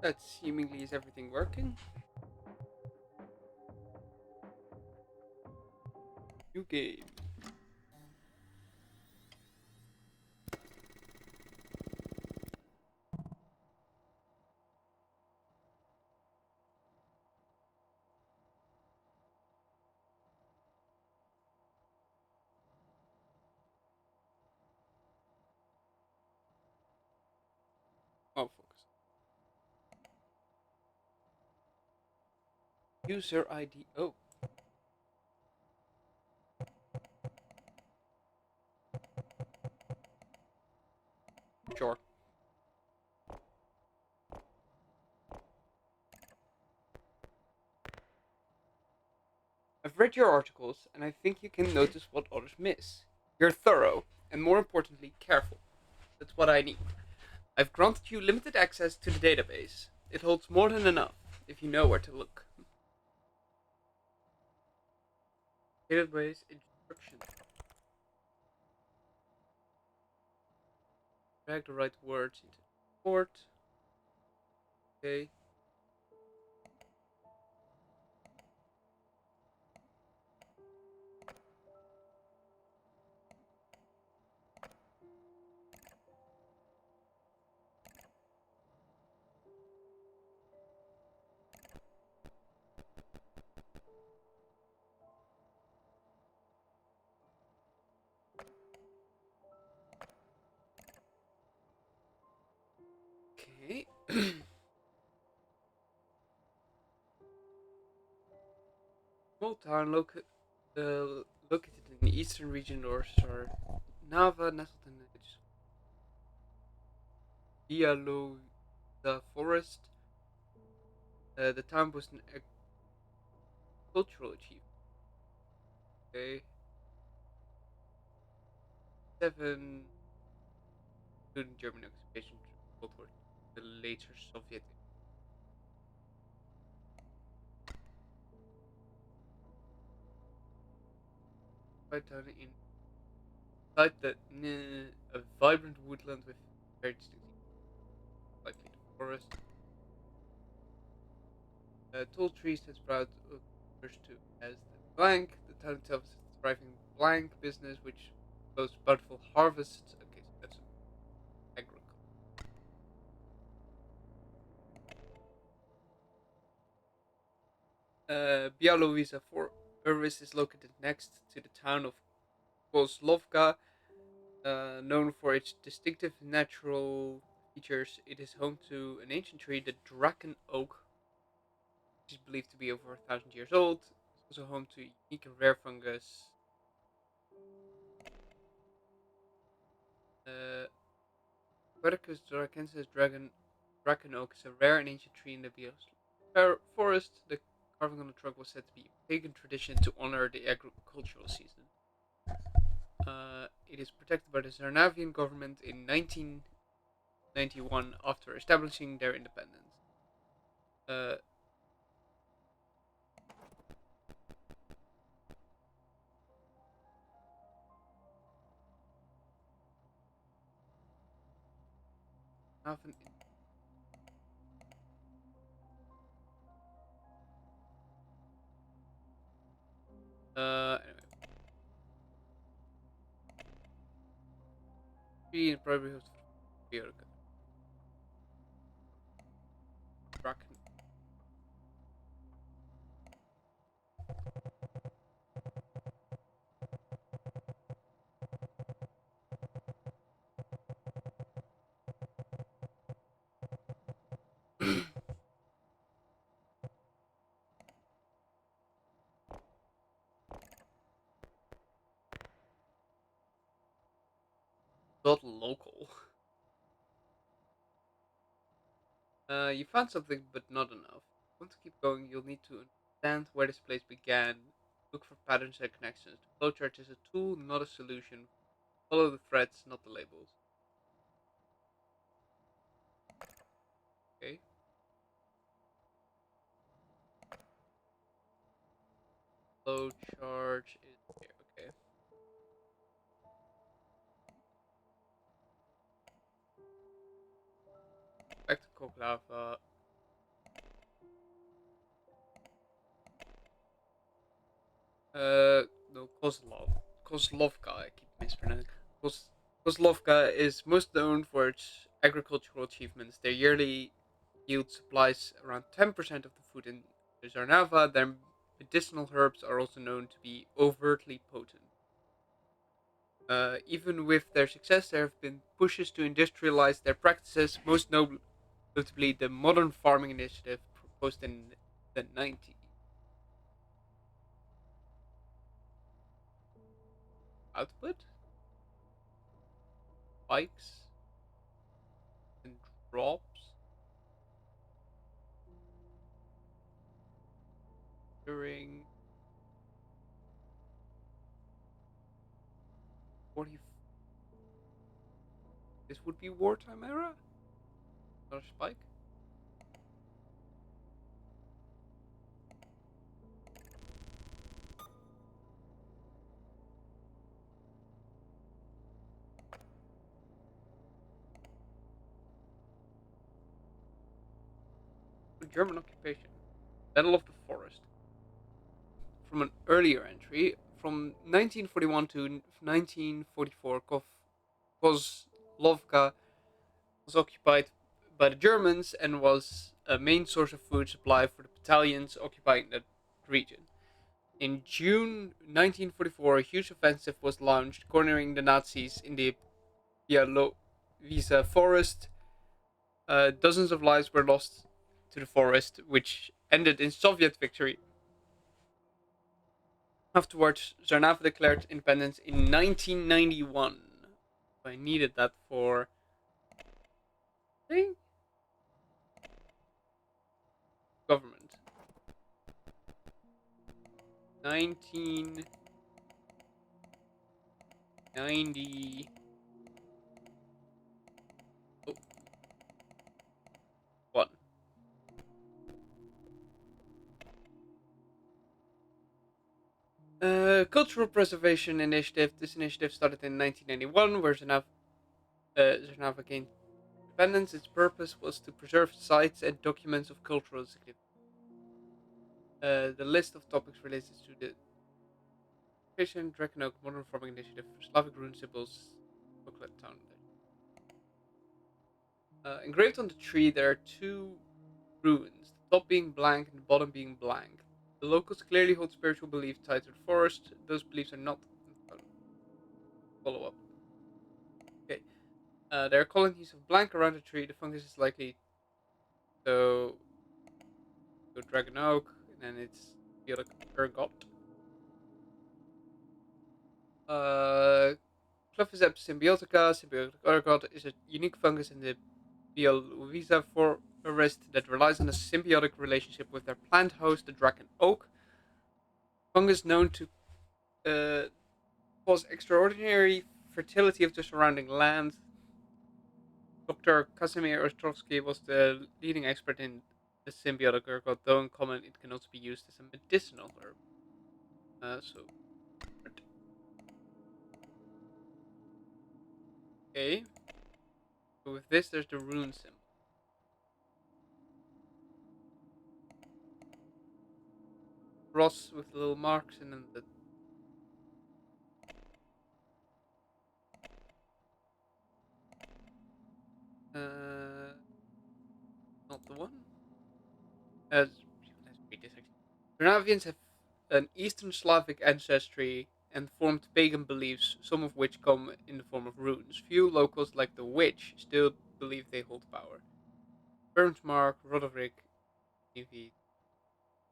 That seemingly is everything working. New game. Oh, focus. User ID. Oh, sure. I've read your articles, and I think you can notice what others miss. You're thorough, and more importantly, careful. That's what I need. I've granted you limited access to the database. It holds more than enough, if you know where to look. Database instructions. Drag the right words into the port. Okay. Okay. Small town located in the eastern region or Nava, nestled in the Dialoga forest. The town was an agricultural achievement. Okay. Seven, including German occupation during World War II, the later Soviet. Right town in site that a vibrant woodland with very distinctive, likely the forest. Tall trees that sprout refers to as the blank. The town itself is a thriving blank business which boasts bountiful harvests. Okay, so that's agriculture. Białowieża Forest is located next to the town of kozlovka, known for its distinctive natural features. It is home to an ancient tree, the Draken Oak, which is believed to be over 1,000 years old. It's also home to unique and rare fungus. Uh, Quercus drakensis Draken Oak is a rare and ancient tree in the forest. The carving on the trunk was said to be a pagan tradition to honor the agricultural season. It is protected by the Zarnavian government in 1991 after establishing their independence. Uh, Haven anyway, tree and probably host for Draken. Not local. You found something, but not enough. If you want to keep going, you'll need to understand where this place began. Look for patterns and connections. The flowchart is a tool, not a solution. Follow the threads, not the labels. Okay. Flowchart is here. Okay. Back to coke lava. No, Kozlovka. I keep mispronouncing. Kos, Kozlovka is most known for its agricultural achievements. Their yearly yield supplies around 10% of the food in the Zarnava. Their medicinal herbs are also known to be overtly potent. Even with their success, there have been pushes to industrialize their practices, most notably the modern farming initiative proposed in the 90s. Output, spikes, and drops during 40. This would be wartime era? Not a spike? German occupation. Battle of the Forest. From an earlier entry, from 1941 to 1944, Kozlovka was occupied by the Germans and was a main source of food supply for the battalions occupying the region. In June 1944, a huge offensive was launched, cornering the Nazis in the Białowieża forest. Dozens of lives were lost to the forest, which ended in Soviet victory. Afterwards, Zarnava declared independence in 1991. I needed that for thing government. 1990. Oh, one. Cultural Preservation Initiative. This initiative started in 1991, where Zarnava gained independence. Its purpose was to preserve sites and documents of cultural significance. The list of topics related to the education, Dragon Oak, Modern Farming Initiative, Slavic rune symbols, booklet town. Engraved on the tree, there are two runes, the top being blank and the bottom being blank. The locals clearly hold spiritual beliefs tied to the forest. Those beliefs are not. Follow up. Okay. There are colonies of blank around the tree. The fungus is likely to go Dragon Oak, and then it's the other ergot. Uh, Clophyceps symbiotica. Symbiotic ergot is a unique fungus in the Białowieża forest that relies on a symbiotic relationship with their plant host, the Dragon Oak. Fungus known to cause extraordinary fertility of the surrounding land. Dr. Casimir Ostrovsky was the leading expert in the symbiotic ergot, though in common it can also be used as a medicinal herb. Okay. So with this, there's the rune symbol. Cross with little marks and then the not the one. Let's read this actually. Granavians have an Eastern Slavic ancestry and formed pagan beliefs, some of which come in the form of runes. Few locals, like the witch, still believe they hold power. Mark, Roderick, Navy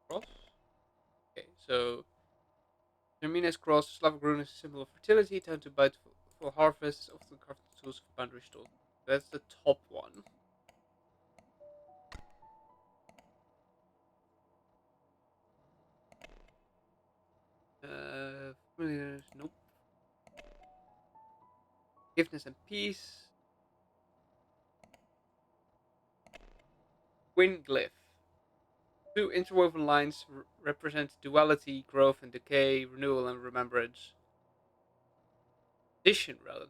Cross. Okay, so Termina's Cross, Slavic rune is a symbol of fertility, time to bite for harvest, often carved tools for boundary stone. That's the top one. Nope. Forgiveness and peace. Twin glyph. Two interwoven lines represent duality, growth and decay, renewal and remembrance. Addition rather than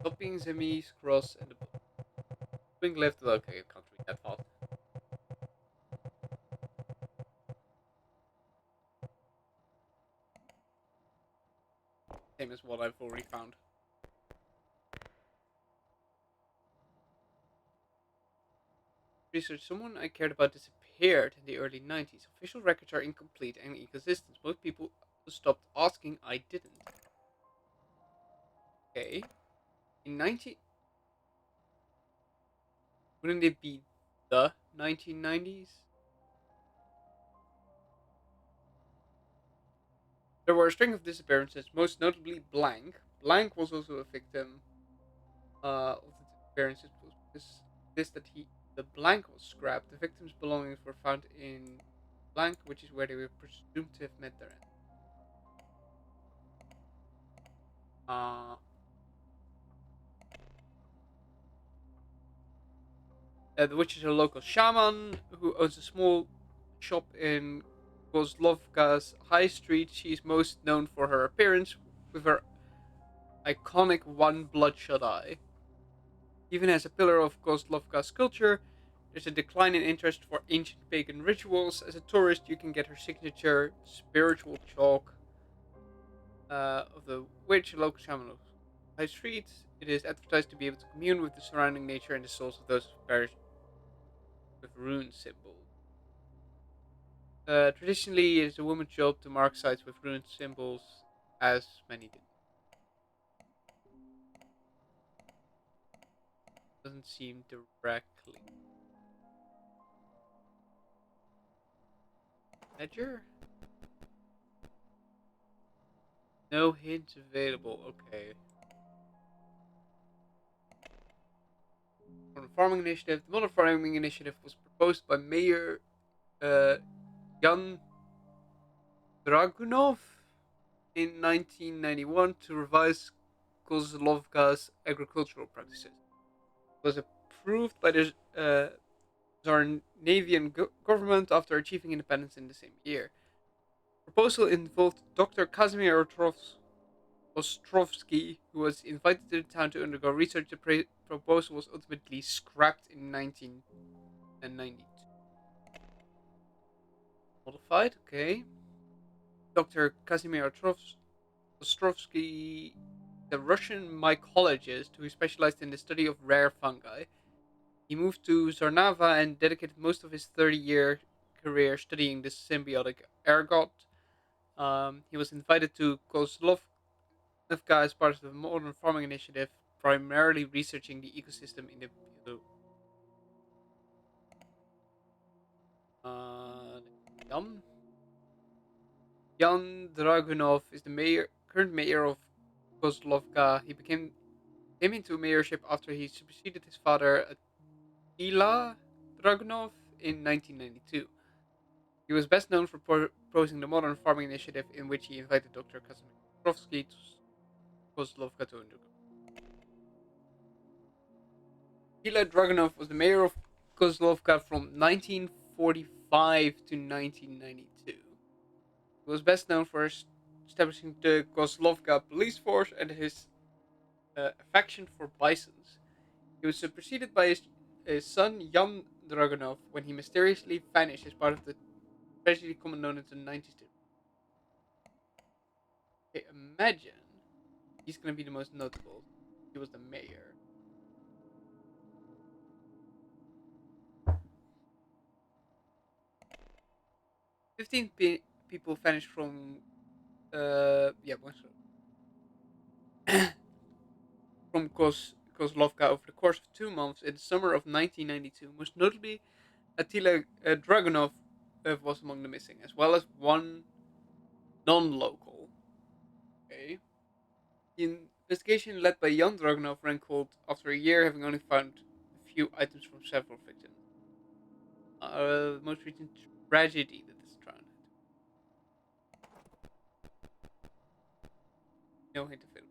top being Zemi's cross and the twin glyph. Okay, I can't read that fast. Same as what I've already found. Research: someone I cared about disappeared in the early 90s. Official records are incomplete and inconsistent. Most people stopped asking. I didn't. Okay. In 19... Wouldn't it be the 1990s? There were a string of disappearances, most notably Blank. Blank was also a victim of the disappearances. It was this that the Blank was scrapped. The victims' belongings were found in Blank, which is where they were presumed to have met their end. Uh, the witch is a local shaman who owns a small shop in Kozlovka's High Street. She is most known for her appearance with her iconic one bloodshot eye. Even as a pillar of Kozlovka's culture, there's a decline in interest for ancient pagan rituals. As a tourist, you can get her signature spiritual chalk of the witch, local shaman of High Street. It is advertised to be able to commune with the surrounding nature and the souls of those who perished with rune symbols. Traditionally, it is a woman's job to mark sites with rune symbols, as many do. Doesn't seem directly. Ledger? No hints available. Okay. Modern Farming Initiative. The Modern Farming Initiative was proposed by Mayor uh, Jan Dragunov in 1991 to revise Kozlovka's agricultural practices. It was approved by the Zarnavian government after achieving independence in the same year. The proposal involved Dr. Kazimir Ostrovsky, who was invited to the town to undergo research. The proposal was ultimately scrapped in 1992. Modified, okay. Dr. Kazimir Ostrovsky, the Russian mycologist who specialized in the study of rare fungi. He moved to Zarnava and dedicated most of his 30-year career studying the symbiotic ergot. He was invited to Kozlovka as part of the Modern Farming Initiative, primarily researching the ecosystem in the uh, Jan Jan Dragunov is the current mayor of Kozlovka. He came into mayorship after he succeeded his father Attila Dragunov in 1992. He was best known for proposing the Modern Farming Initiative, in which he invited Dr. Kazimir Petrovsky to Kozlovka to undergo. Attila Dragunov was the mayor of Kozlovka from 1945 to 1992. He was best known for establishing the Kozlovka police force and his affection for bisons. He was superseded by his son Jan Dragunov when he mysteriously vanished as part of the tragedy common known as the 90s. Okay, imagine he's going to be the most notable. He was the mayor. 15 people vanished from from Kozlovka over the course of 2 months in the summer of 1992. Most notably, Attila Dragunov was among the missing, as well as one non-local. Okay. The investigation led by Jan Dragunov ran cold after a year, having only found a few items from several victims. Most recent tragedy that is drowned. No hint of it.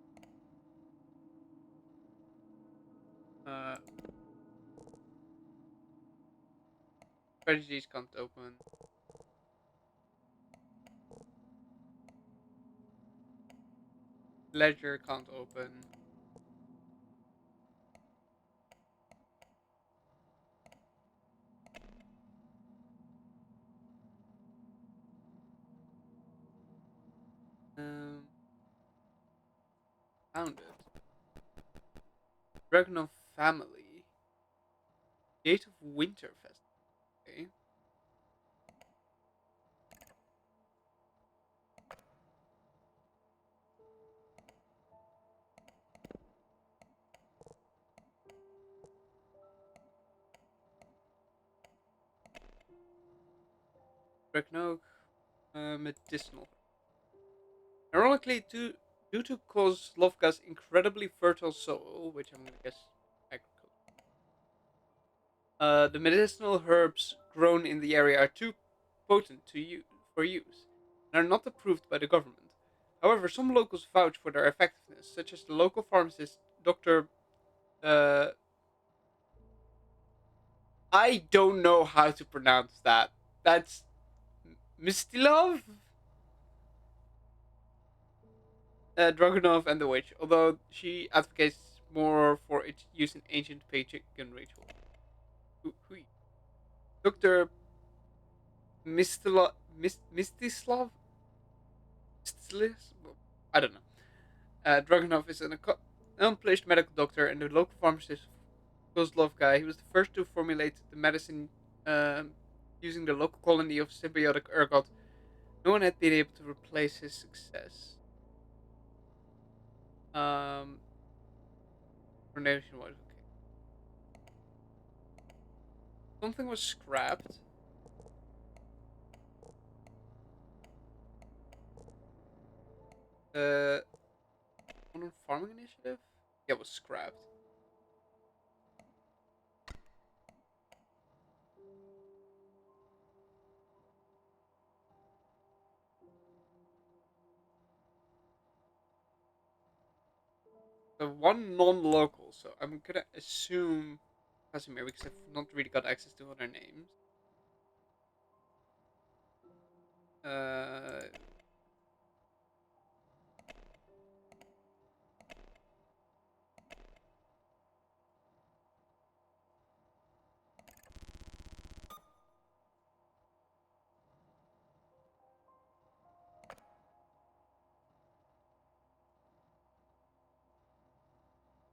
Uh, Tragedies can't open. Ledger can't open. Um, founded. Dragunov family. Date of Winterfest. Okay. Dragunov medicinal. Ironically, due to Kozlovka's incredibly fertile soil, which I'm gonna guess agriculture, the medicinal herbs grown in the area are too potent for use and are not approved by the government. However, some locals vouch for their effectiveness, such as the local pharmacist Dr. Uh, I don't know how to pronounce that. That's Mistilov, Dragunov, and the witch. Although she advocates more for its use in ancient pagan rituals. Dr. Mistislav? I don't know. Dragunov is an accomplished medical doctor and the local pharmacist Kozlovka. He was the first to formulate the medicine um, using the local colony of symbiotic ergot. No one had been able to replace his success. Um, Coronation was okay. Something was scrapped. The Modern Farming Initiative? Yeah, it was scrapped. The one non-local, so I'm gonna assume Casimir because I've not really got access to other names. Uh,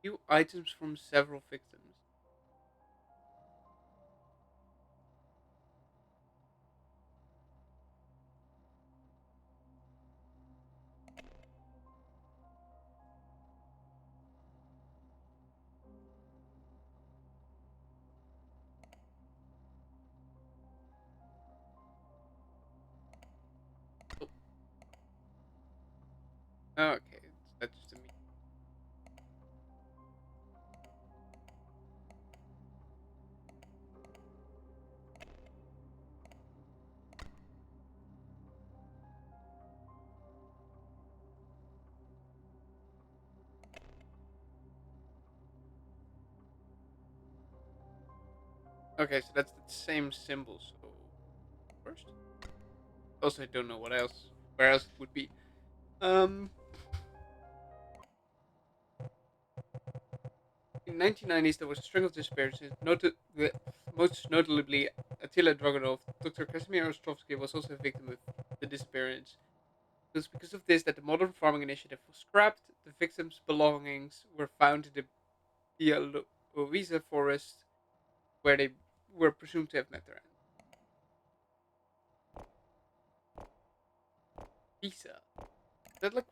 few items from several victims. Oh, okay, that's just a me. Okay, so that's the same symbol. So first, also I don't know what else, where else it would be. Um, in 1990s there was a string of disappearances. Most notably Attila Dragunov. Dr. Casimir Ostrovsky was also a victim of the disappearance. It was because of this that the Modern Farming Initiative was scrapped. The victims' belongings were found in the Bialowice forest, where they were presumed to have met their end. Visa. Is that like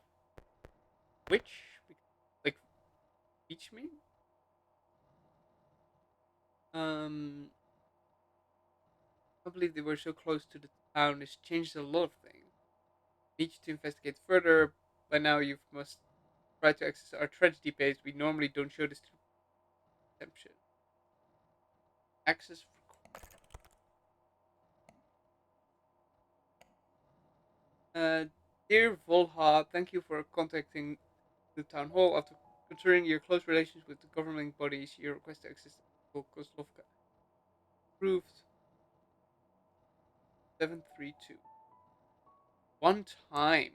witch? Like beach mean? Um, I believe they were so close to the town. This changed a lot of things. Need you to investigate further. By now, you must try to access our tragedy page. We normally don't show this to redemption. Access. Dear Volha, thank you for contacting the town hall. After considering your close relations with the governing bodies, your request to access the Kozlovka approved. 732. One time.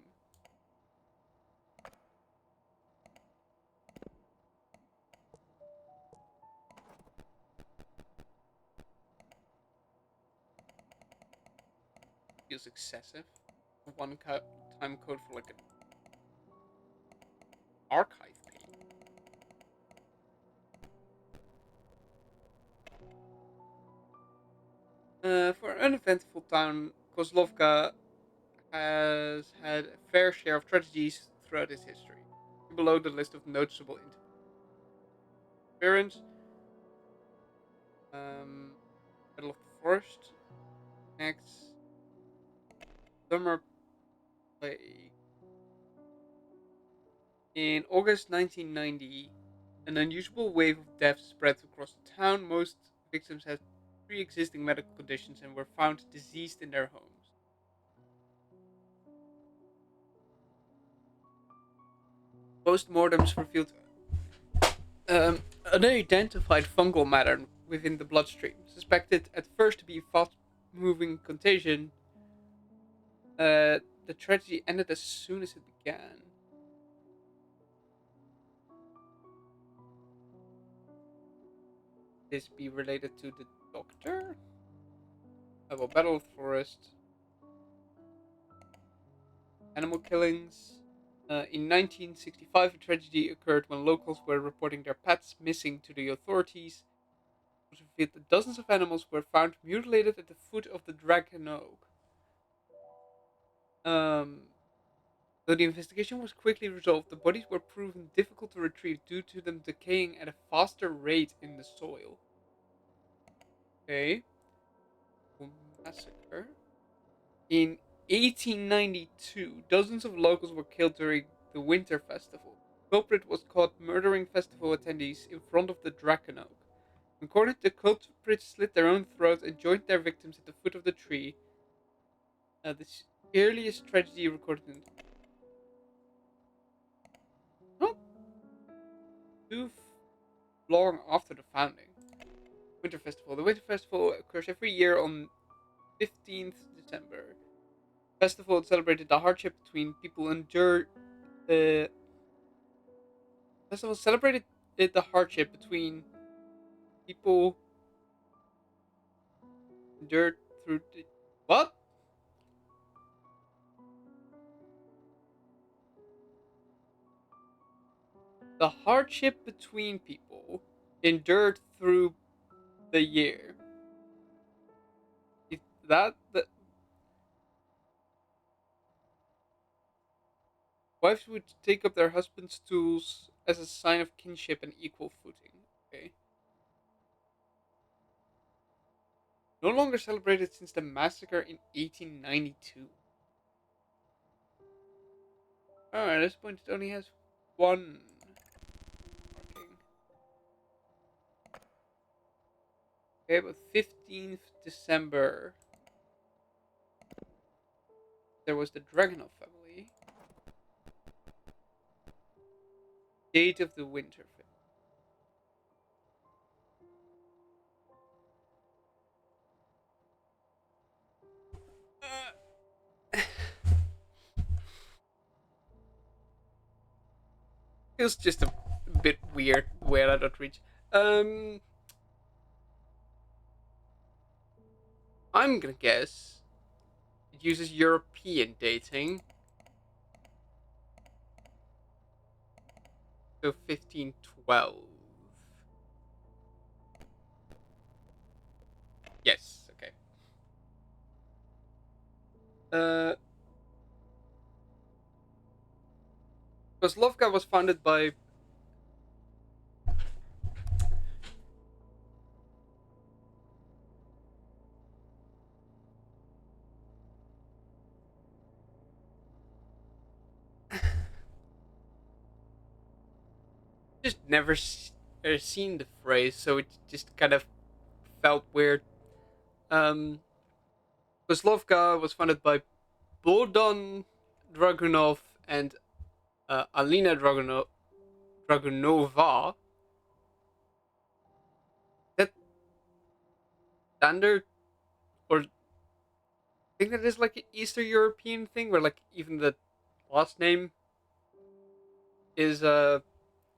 Feels excessive. One time code for like an archive page. For an uneventful town, Kozlovka has had a fair share of tragedies throughout its history. Below the list of noticeable interference, um, Battle of the Forest, next, Summer Plague. In August 1990, an unusual wave of deaths spread across the town. Most victims had pre existing medical conditions and were found deceased in their homes. Postmortems revealed unidentified fungal matter within the bloodstream, suspected at first to be fast moving contagion. The tragedy ended as soon as it began. This be related to the doctor? Battle of the Forest, animal killings. In 1965, a tragedy occurred when locals were reporting their pets missing to the authorities. It was revealed that dozens of animals were found mutilated at the foot of the Dragon Oak. Um, Though the investigation was quickly resolved, the bodies were proven difficult to retrieve due to them decaying at a faster rate in the soil. Okay. Massacre. In 1892, dozens of locals were killed during the Winter Festival. The culprit was caught murdering festival attendees in front of the Draken Oak. According to the culprits slit their own throats and joined their victims at the foot of the tree. The earliest tragedy recorded in not too long after the founding. Winter Festival. The Winter Festival occurs every year on 15th December. The festival celebrated the hardship between people endured. The festival celebrated the hardship between people endured through the what? The hardship between people endured through the year. That the wives would take up their husband's tools as a sign of kinship and equal footing. Okay. No longer celebrated since the massacre in 1892. Oh, at this point it only has one marking. Okay, but 15th December, there was the Dragunov family. Date of the Winter Fair. Feels just a bit weird where I don't reach. Um, I'm gonna guess it uses European dating. So 1512. Yes, okay. Uh, Kozlovka was founded by just never seen the phrase, so it just kind of felt weird. Um, Kozlovka was founded by Bohdan Dragunov and Alina Dragunova. That standard, or I think that is like an Eastern European thing, where like even the last name is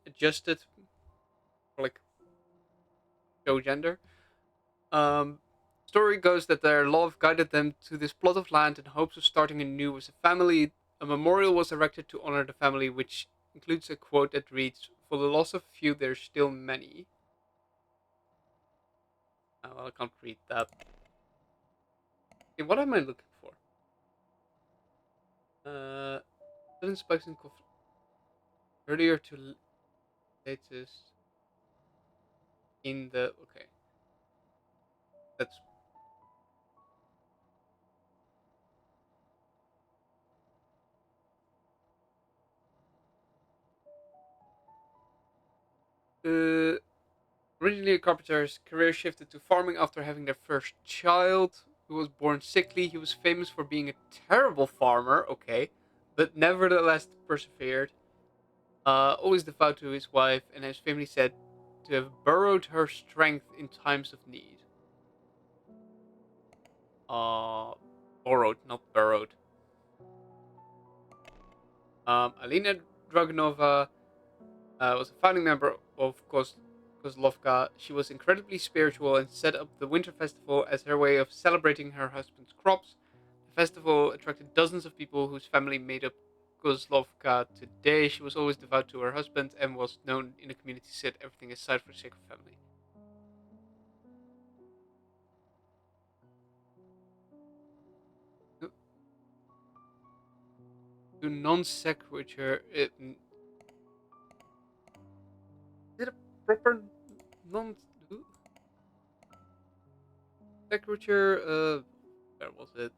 adjusted for like show gender. Um, Story goes that their love guided them to this plot of land in hopes of starting anew as a family. A memorial was erected to honor the family, which includes a quote that reads, "For the loss of few, there's still many." Oh, well, I can't read that. Okay, what am I looking for? Uh, Sudden spikes in cough earlier to latest in the. Okay, that's uh, originally a carpenter. His career shifted to farming after having their first child, who was born sickly. He was famous for being a terrible farmer. Okay, but nevertheless persevered. Always devout to his wife, and his family said to have borrowed her strength in times of need. Uh, Borrowed, not burrowed. Alina Dragunova was a founding member of Kozlovka. She was incredibly spiritual and set up the Winter Festival as her way of celebrating her husband's crops. The festival attracted dozens of people whose family made up Kozlovka today. She was always devout to her husband and was known in the community to set everything aside for the sake of family. To non sequitur, is it a proper non sequitur? Where was it?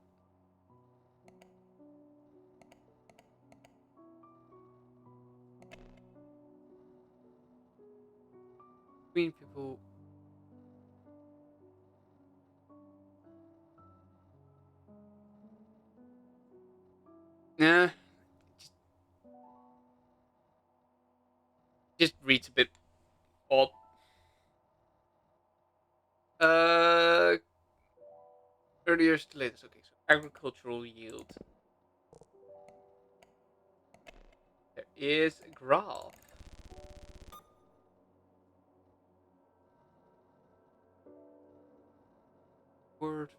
Between people. Yeah, just, just reads a bit odd. Uh, Earlier to latest. Okay, so agricultural yield. There is a graph. Word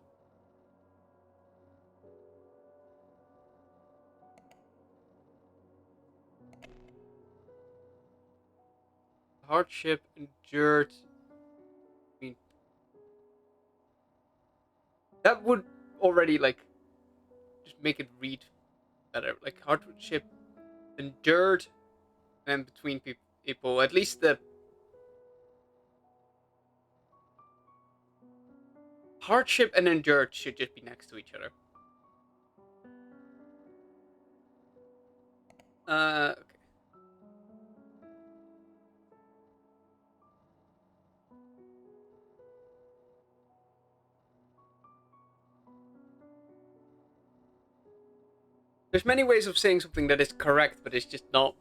hardship endured. I mean, that would already like just make it read better. Like hardship endured and between people. At least the hardship and endured should just be next to each other. Okay. There's many ways of saying something that is correct, but it's just not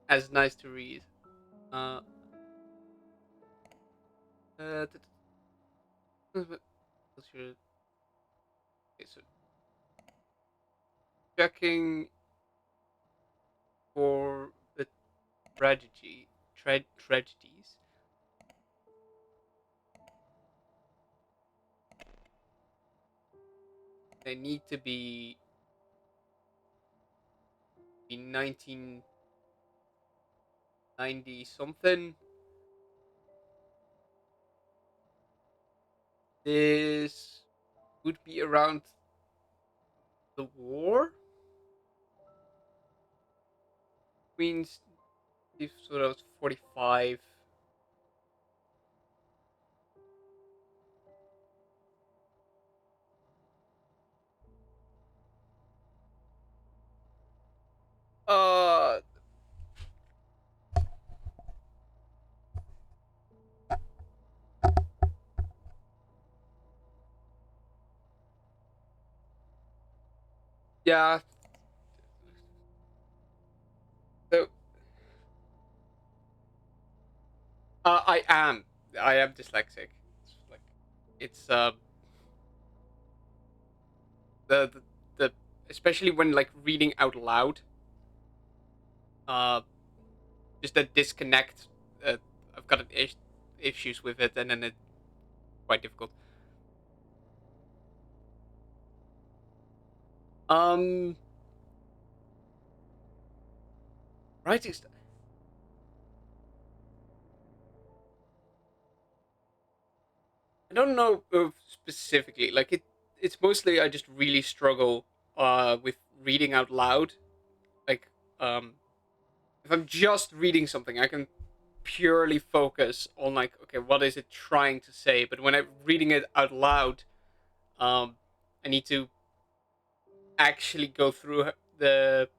as nice to read. Uh, uh, okay, so checking for the tragedies. They need to be 1990 something. This would be around the war. Means if sort of 45. Uh, yeah. So I am. I am dyslexic. It's like it's the, the the especially when like reading out loud. Uh, just a disconnect. Uh, I've got issues with it, and then it's quite difficult. Um, writing. I don't know specifically. Like it. it's mostly I just really struggle with reading out loud. Like um, if I'm just reading something, I can purely focus on like, okay, what is it trying to say? But when I'm reading it out loud, um, I need to actually go through the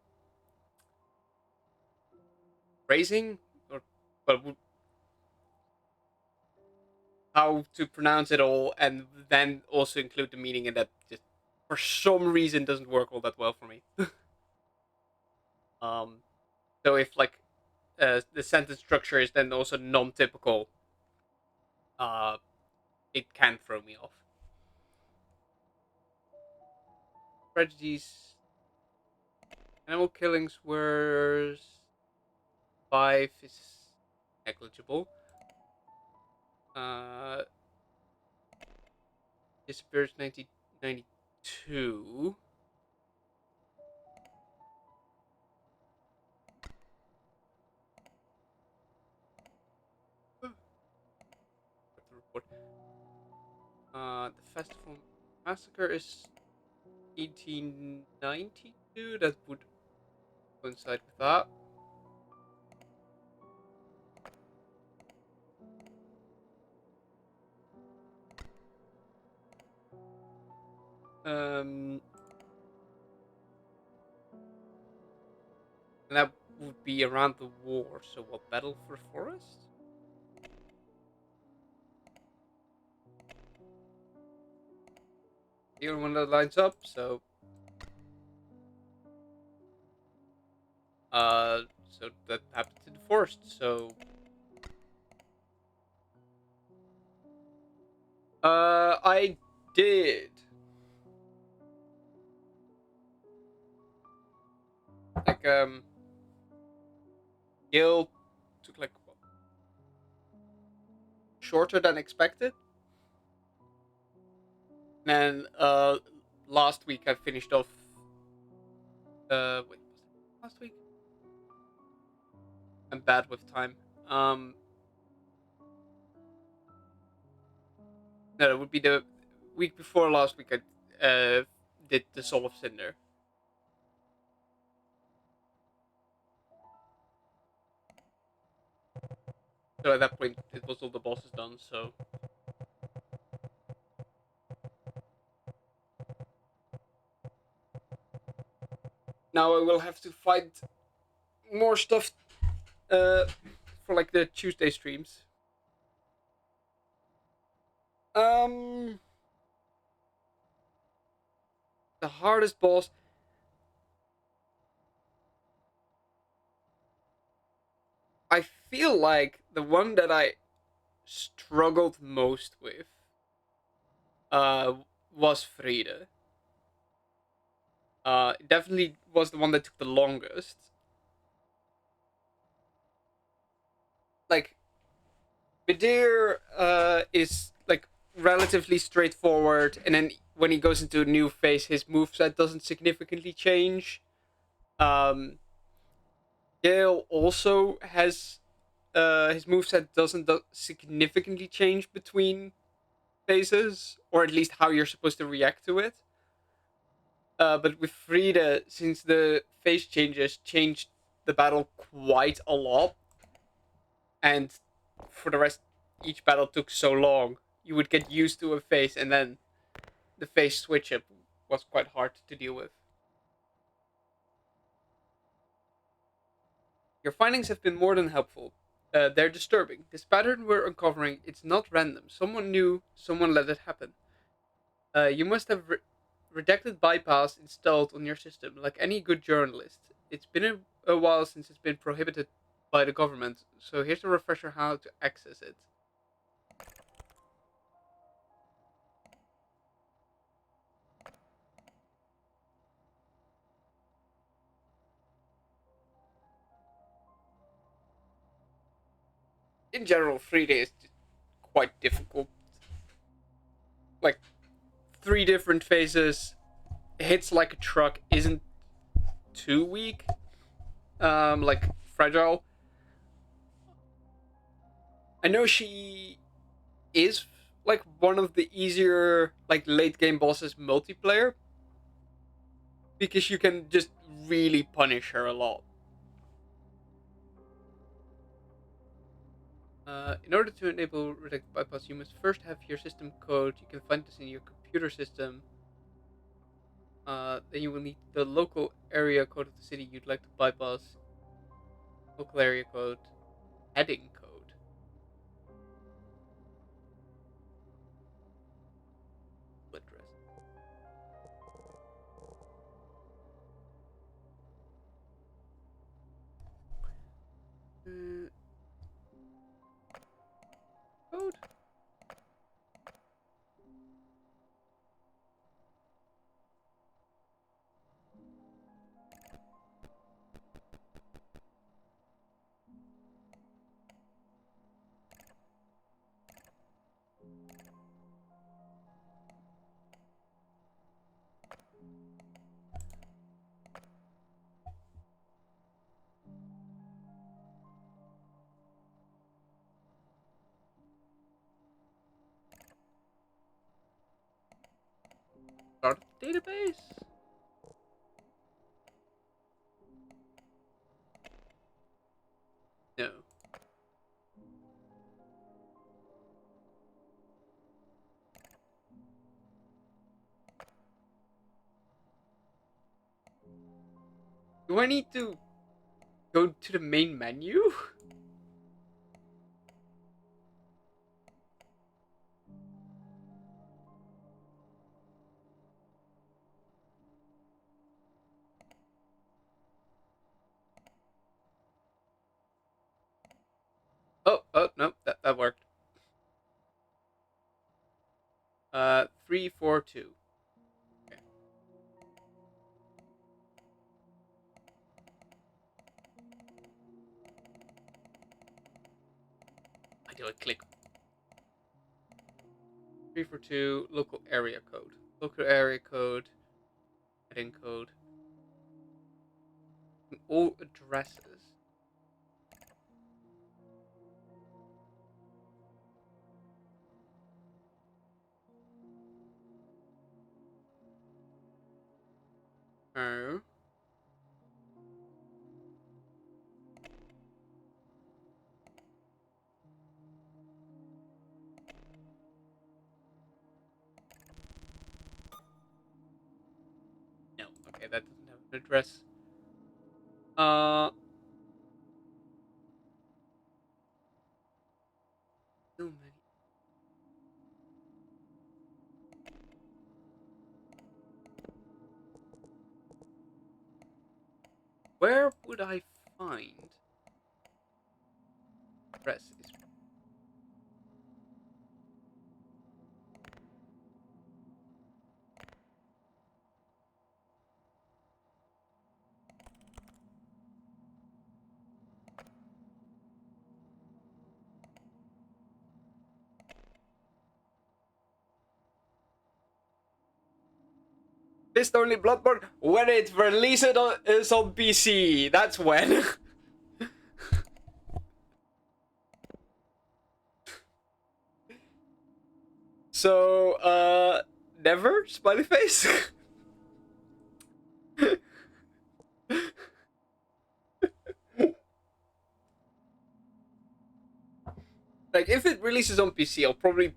phrasing or but how to pronounce it all, and then also include the meaning, and that just for some reason doesn't work all that well for me. Um, so if like the sentence structure is then also non-typical, uh, it can throw me off. Tragedies, animal killings were 5 is negligible. Uh, disappears 1992. The report. The festival massacre is 1892. That would coincide with that. Um, and that would be around the war. So what? Battle for the Forest? The only one that lines up. So that happened in the forest. So I did like Gil took like what, shorter than expected. And last week I finished off. Wait, was it last week? I'm bad with time. Um, no, it would be the week before last week. I did the Soul of Cinder. So at that point, it was all the bosses done. So now I will have to find more stuff uh, for like the Tuesday streams. Um, the hardest boss. I feel like the one that I struggled most with uh, was Frida. It definitely was the one that took the longest. Like Midir is like relatively straightforward, and then when he goes into a new phase, his moveset doesn't significantly change. Um, Gale also has his moveset doesn't significantly change between phases, or at least how you're supposed to react to it. But with Frida, since the phase changes changed the battle quite a lot, and for the rest, each battle took so long, you would get used to a phase, and then the phase switch up was quite hard to deal with. Your findings have been more than helpful. They're disturbing. This pattern we're uncovering, it's not random. Someone knew, someone let it happen. You must have redacted bypass installed on your system, like any good journalist. It's been a while since it's been prohibited by the government, so here's a refresher how to access it. In general, 3D is quite difficult. Like, 3 different phases, hits like a truck, isn't too weak. Like, fragile. I know she is like one of the easier like late game bosses multiplayer because you can just really punish her a lot. In order to enable Redux bypass, you must first have your system code. You can find this in your computer system. Then you will need the local area code of the city you'd like to bypass. Local area code, heading code, address. Uh, code. Start of the database. No. Do I need to go to the main menu? Oh no, that worked. 342. Okay. I do a click. 342 local area code. Local area code. Heading code. All addresses. Oh. No. Okay, that doesn't have an address. Uh. So many. Where would I find addresses? Fist only Bloodborne when it releases is on PC. That's when. So, never, smiley face. Like, if it releases on PC, I'll probably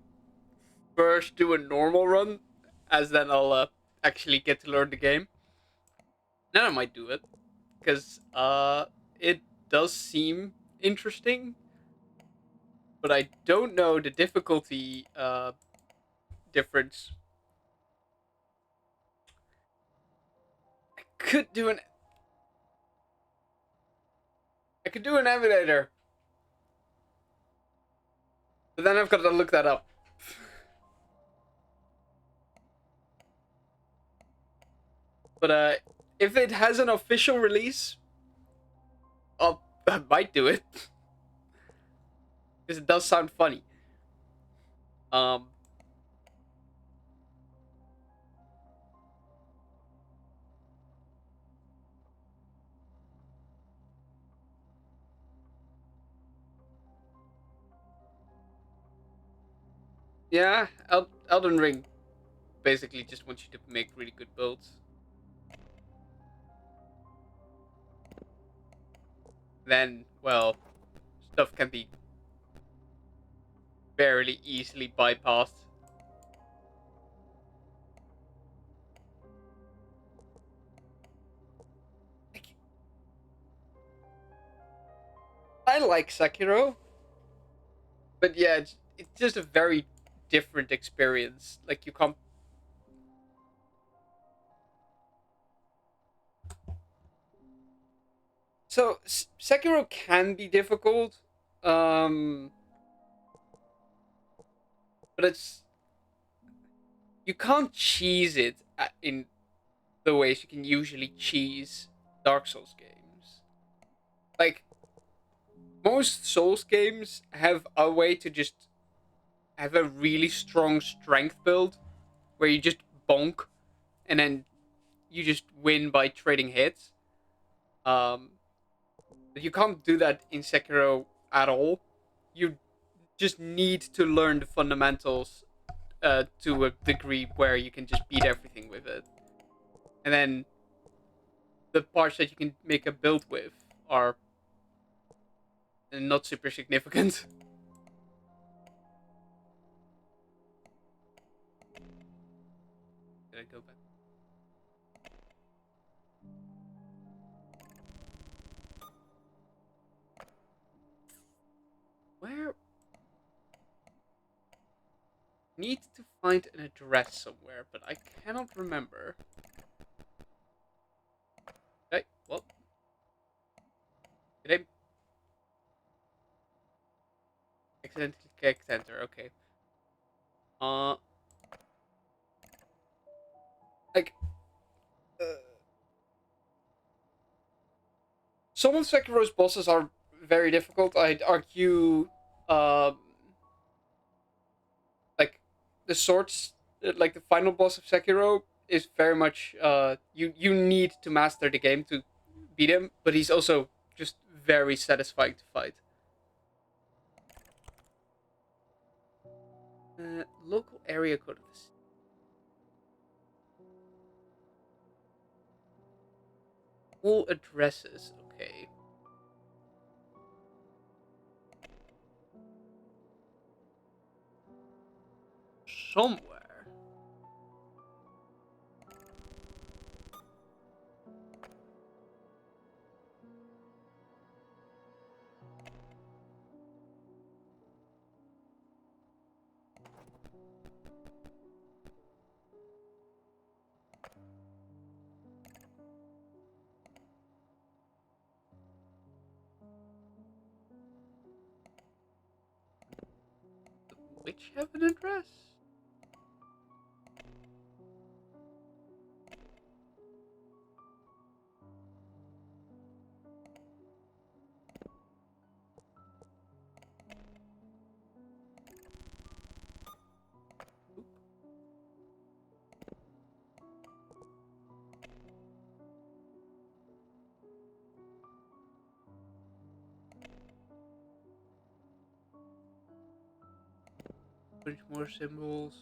first do a normal run, as then I'll actually get to learn the game. Then I might do it, because it does seem interesting, but I don't know the difficulty difference. I could do an I could do an emulator, but then I've got to look that up. But if it has an official release, I might do it because it does sound funny. Um, Yeah, Elden Ring basically just wants you to make really good builds. Then, well, stuff can be fairly easily bypassed. Like, I like Sekiro, but yeah, it's just a very different experience. Like you can't. So Sekiro can be difficult, um, but it's you can't cheese it in the ways you can usually cheese Dark Souls games. Like most Souls games have a way to just have a really strong strength build where you just bonk and then you just win by trading hits. Um, but you can't do that in Sekiro at all. You just need to learn the fundamentals to a degree where you can just beat everything with it. And then the parts that you can make a build with are not super significant. Did I go back? Where need to find an address somewhere, but I cannot remember. Okay, well, did I accidentally click enter? Okay. Uh, like, uh, some of Sekiro's bosses are very difficult. I'd argue, um, like the swords, like the final boss of Sekiro is very much you need to master the game to beat him, but he's also just very satisfying to fight. Local area code of this. Full addresses. Okay. Somewhere. The witch have an address? Oop. Bunch more symbols.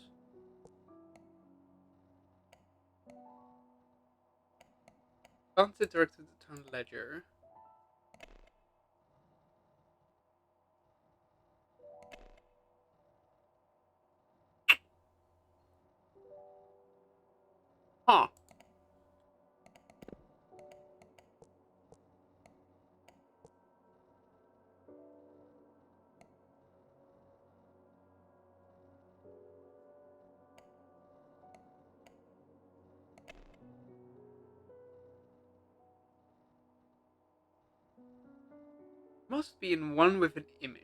Can't interact with the town ledger. Huh. Must be in one with an image.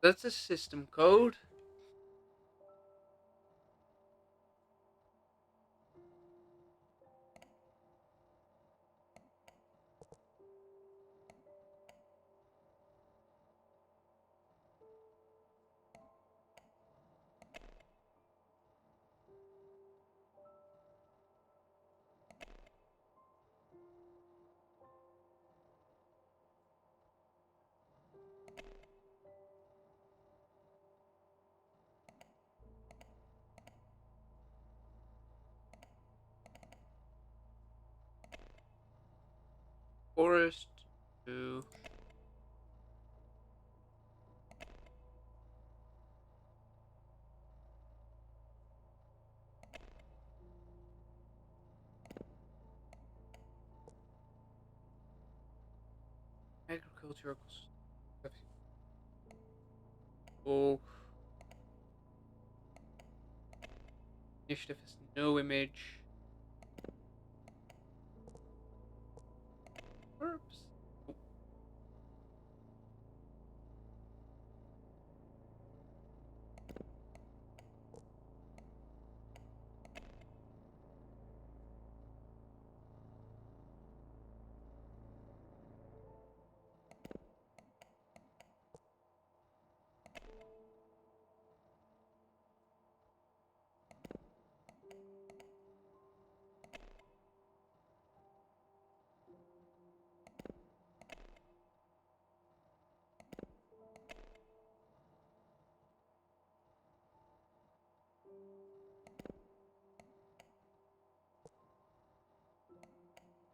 That's a system code. Forest to agricultural. Oh, initiative has no image. Oops. Oh,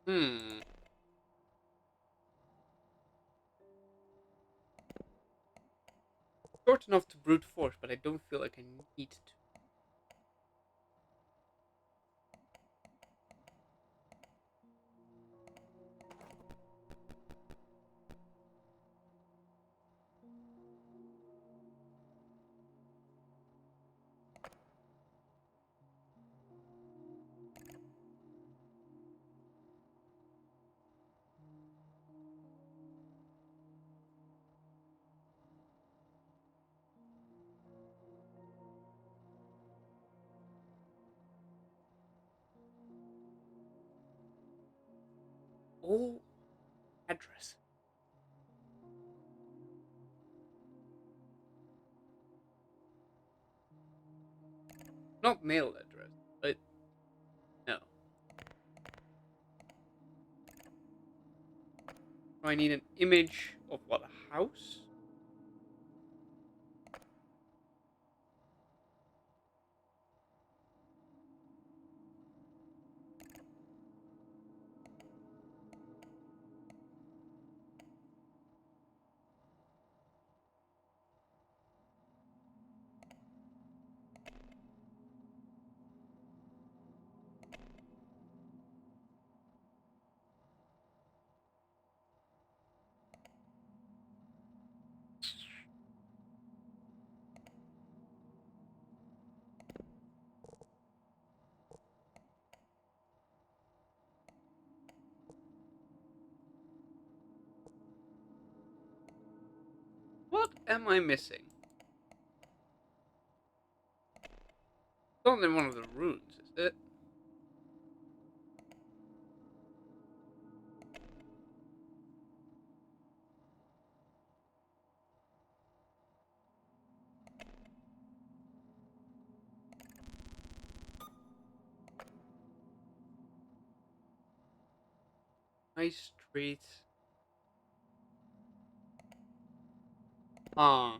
hmm. Short enough to brute force, but I don't feel like I need to. Oh, address. Not mail address, but no. Do I need an image of what, a house? What am I missing? It's not in one of the runes, is it? High Street. Ah,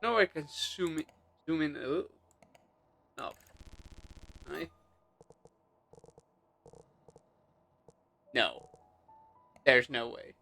no, I can zoom in a little enough. I no, there's no way.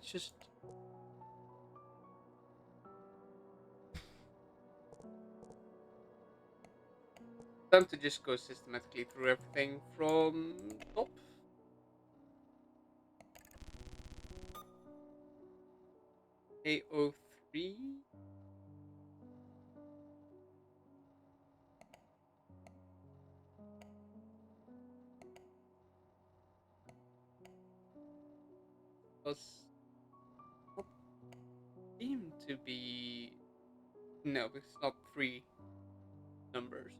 let's just time to just go systematically through everything from top. A03. Was not seem to be no, it's not three numbers.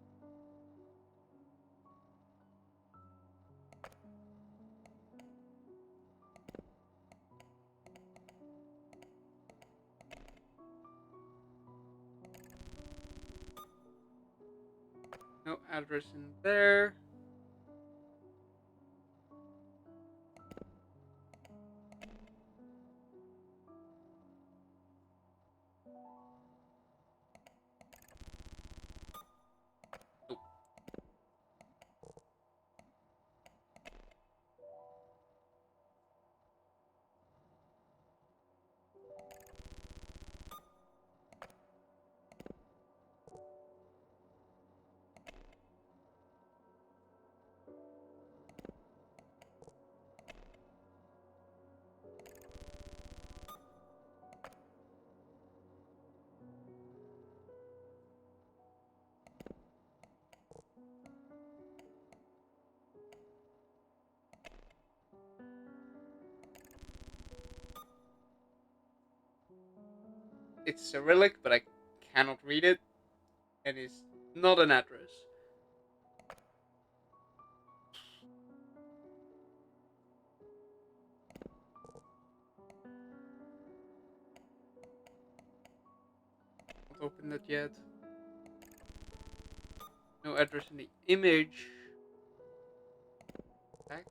No address in there. Nope. It's Cyrillic, but I cannot read it, and it's not an address. Not opened it yet. No address in the image. Text.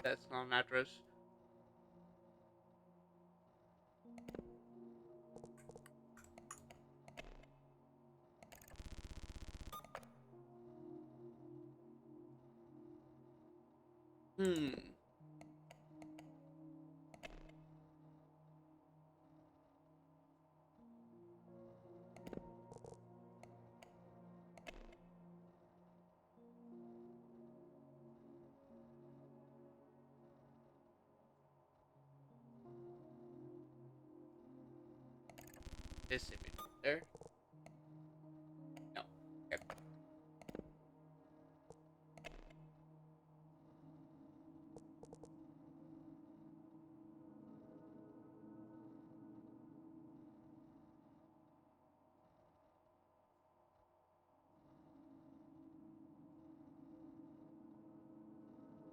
That's not an address. Hmm. This image there. No. Okay.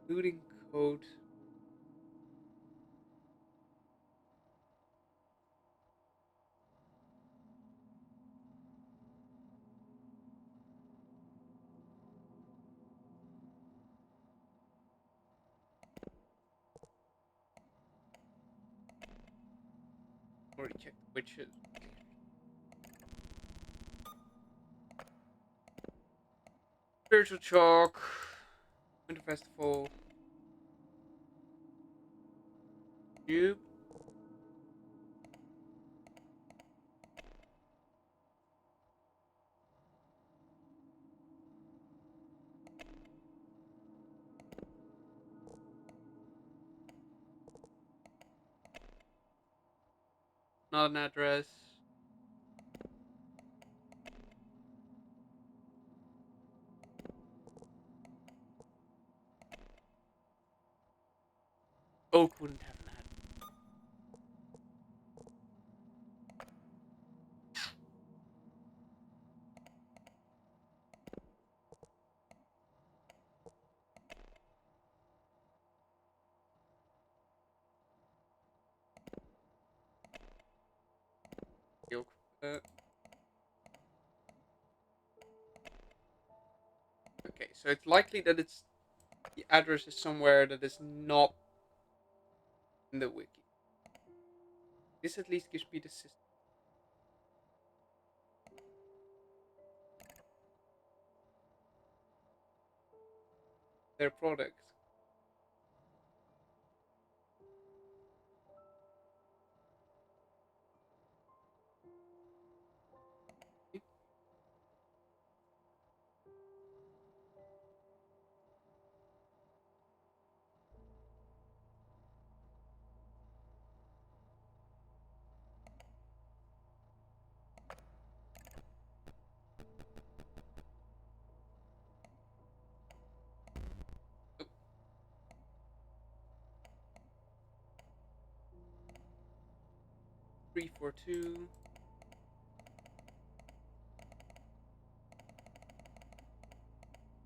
Including code. Already checked which is. Spiritual Chalk. Winter Festival. Cube. Not an address. Oak wouldn't have an address. Oak. Okay, so it's likely that it's the address is somewhere that is not in the wiki. This at least gives me the system. Their product. Oh, 342.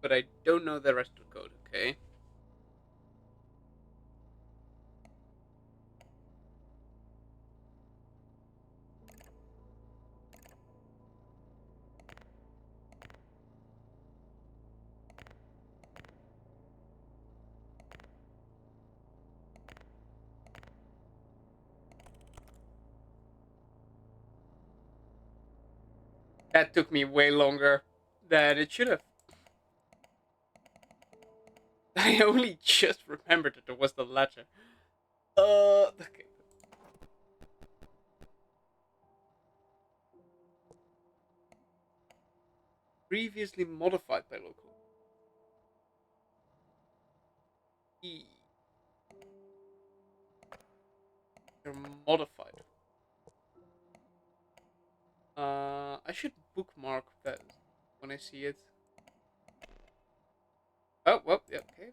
But I don't know the rest of the code, okay? That took me way longer than it should have. I only just remembered that there was the letter. Okay. Previously modified by local. E. They're modified. I should bookmark that when I see it. Oh, well, yeah, okay.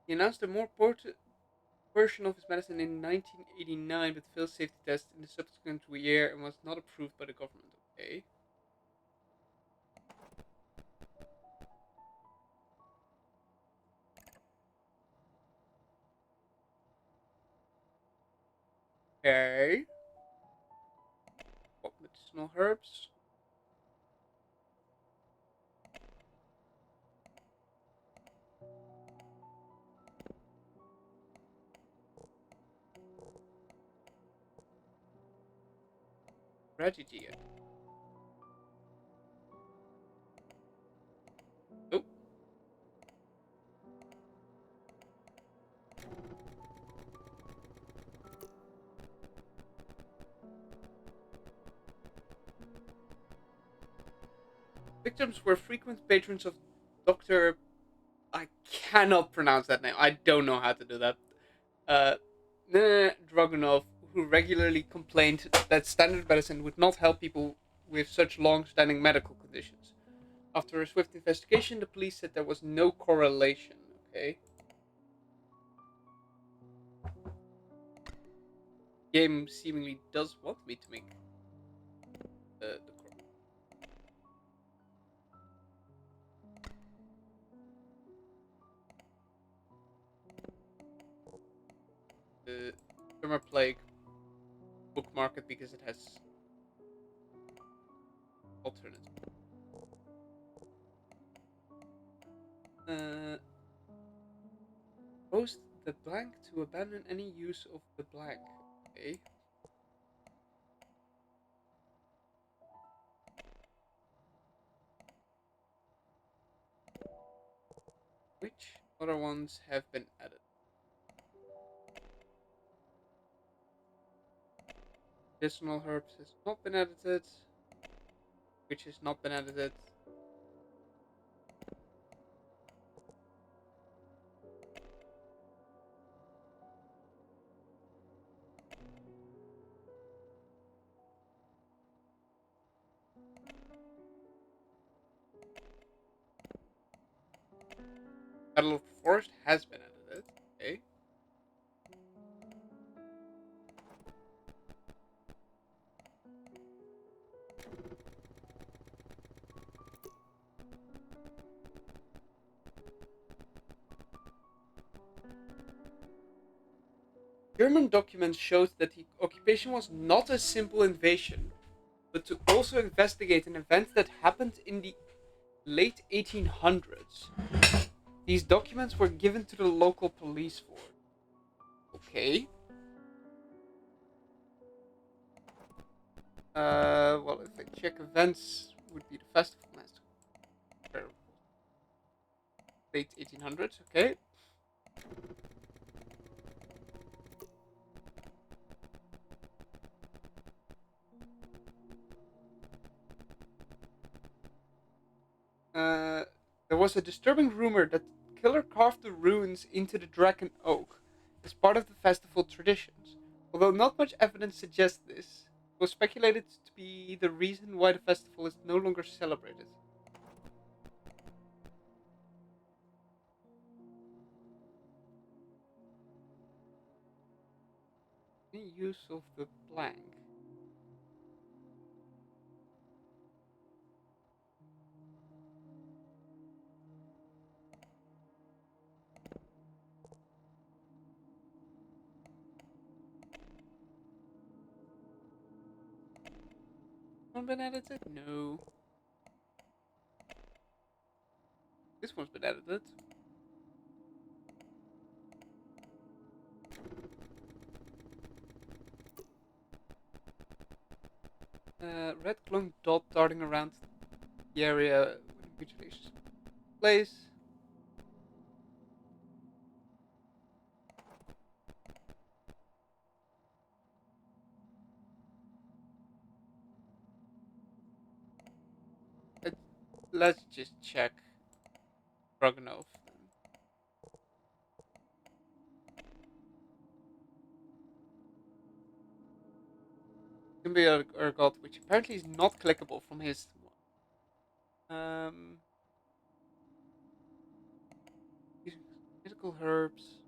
He announced a more potent version of his medicine in 1989 but failed safety tests in the subsequent year and was not approved by the government. Okay. Okay. What medicinal herbs? Tragedy. Oh. Victims were frequent patrons of Dr. I cannot pronounce that name. I don't know how to do that. Uh, Dragunov, who regularly complained that standard medicine would not help people with such long-standing medical conditions. After a swift investigation, the police said there was no correlation. Okay. Game seemingly does want me to make the the summer plague bookmark it because it has alternate. Uh, Post the blank to abandon any use of the blank. Okay. Which other ones have been added? Medicinal herbs has not been edited. Which has not been edited. Battle of the Forest has been edited. Okay. German documents showed that the occupation was not a simple invasion, but to also investigate an event that happened in the late 1800s. These documents were given to the local police force. Okay. Well, if I check events, would be the festival master. Late 1800s, okay. Uh, there was a disturbing rumor that the killer carved the runes into the dragon oak as part of the festival traditions. Although not much evidence suggests this, it was speculated to be the reason why the festival is no longer celebrated. The use of the blank. One been edited? No. This one's been edited. Red glowing dot darting around the area with mutilations place. Uh, let's just check Roganov. Symbiotic Urgot, which apparently is not clickable from his one. Using mythical herbs.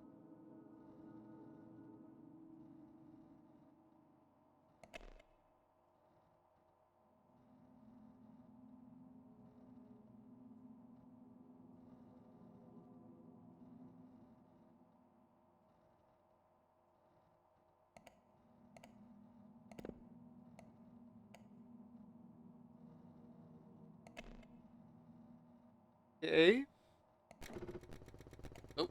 Okay. Oh,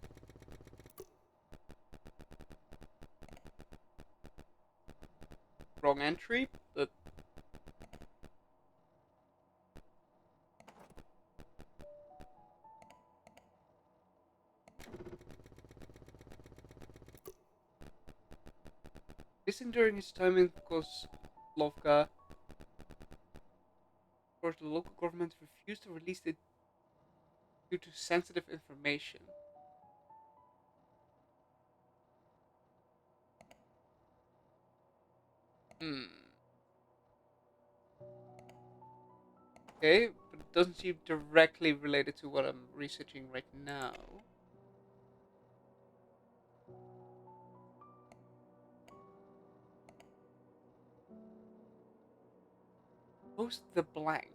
wrong entry, but missing during his time in Kozlovka, of course, the local government refused to release it due to sensitive information. Hmm. Okay, but it doesn't seem directly related to what I'm researching right now. Post the blank.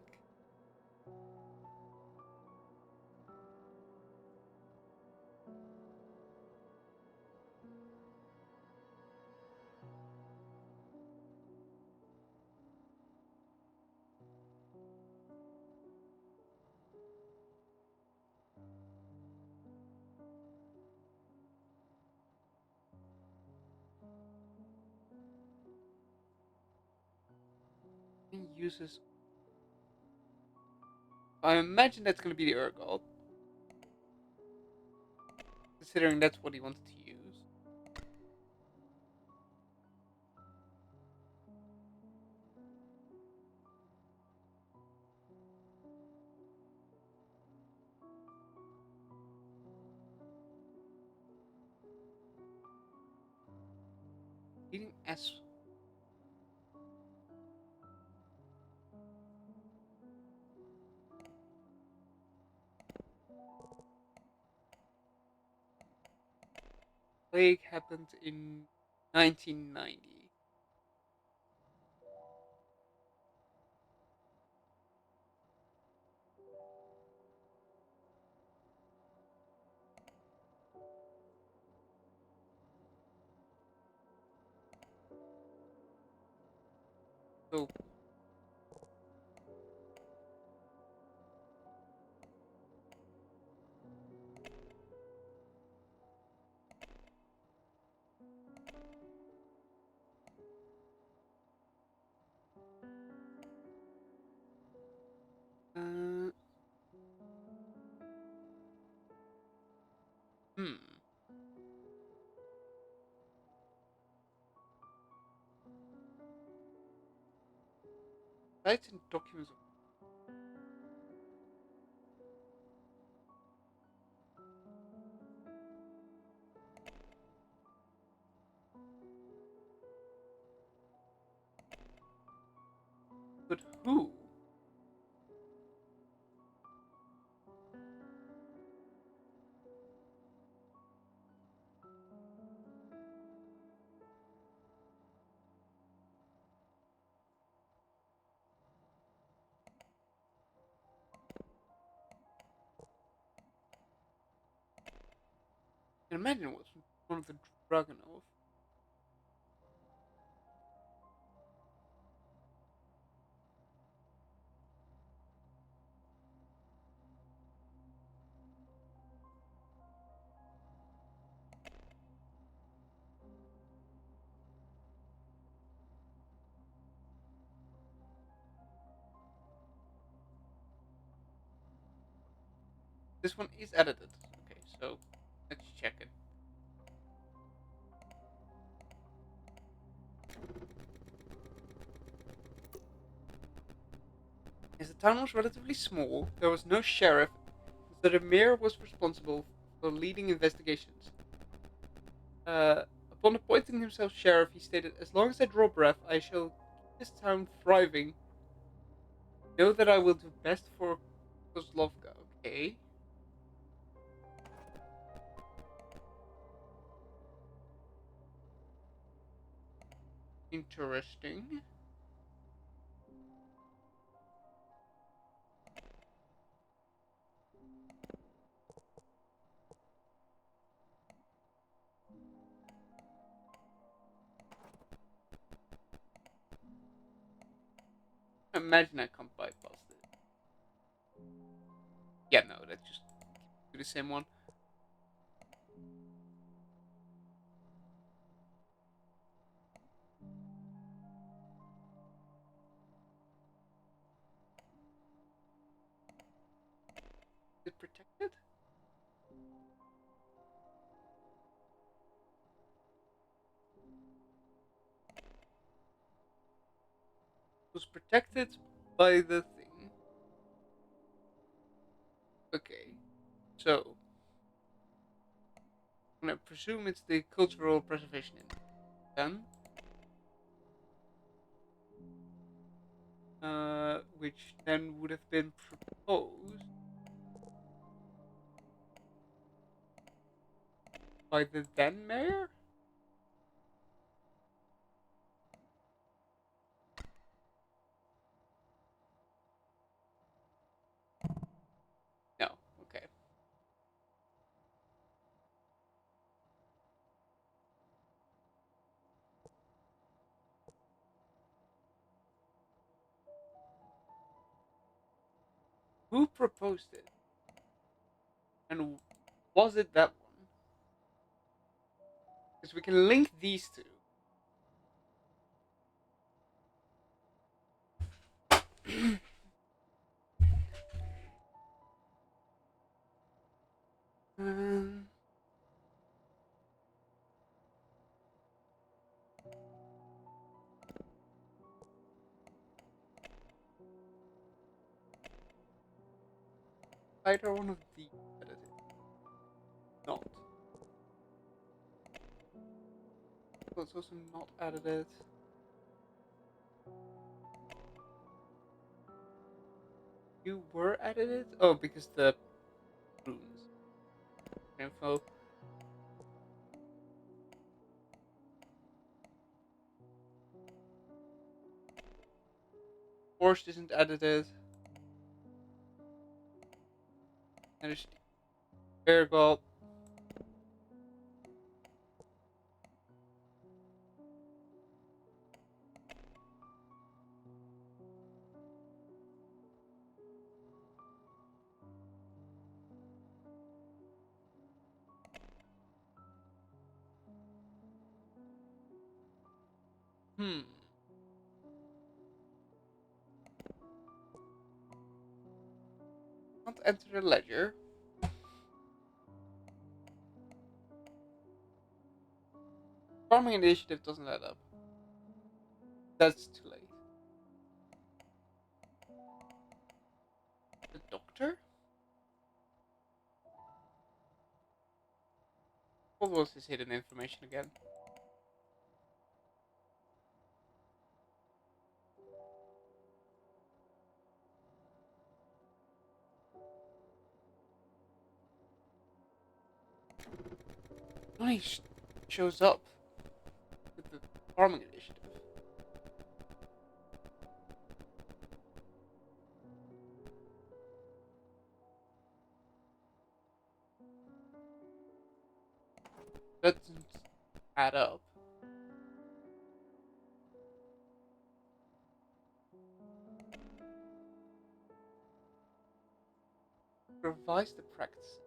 He uses. I imagine that's going to be the Urgot, considering that's what he wanted to use. Eating S. Plague happened in 1990. So, uh, hmm. Sites and documents. But who? I can imagine it was one of the Dragonov. This one is edited. Okay, so let's check it. As the town was relatively small, there was no sheriff, so the mayor was responsible for leading investigations. Upon appointing himself sheriff, he stated, "As long as I draw breath, I shall keep this town thriving. Know that I will do best for Kozlovka." Okay. Interesting. Imagine I can't bypass it. Yeah, no, let's just do the same one. Is it protected? It was protected by the thing. Okay. So, I'm gonna presume it's the cultural preservation in then. Which then would have been proposed by the then mayor? No. Okay. Who proposed it? And was it that one? Because we can link these two. um, either one of these edited. Not. Well, it's also not edited. You were edited? Oh, because the runes. Info. Forced isn't edited. And it's Ergot. Hmm. Not enter the ledger. Farming initiative doesn't add up. That's too late. The doctor? What was his hidden information again? When he shows up with the farming initiative. That doesn't add up. Revise the practice.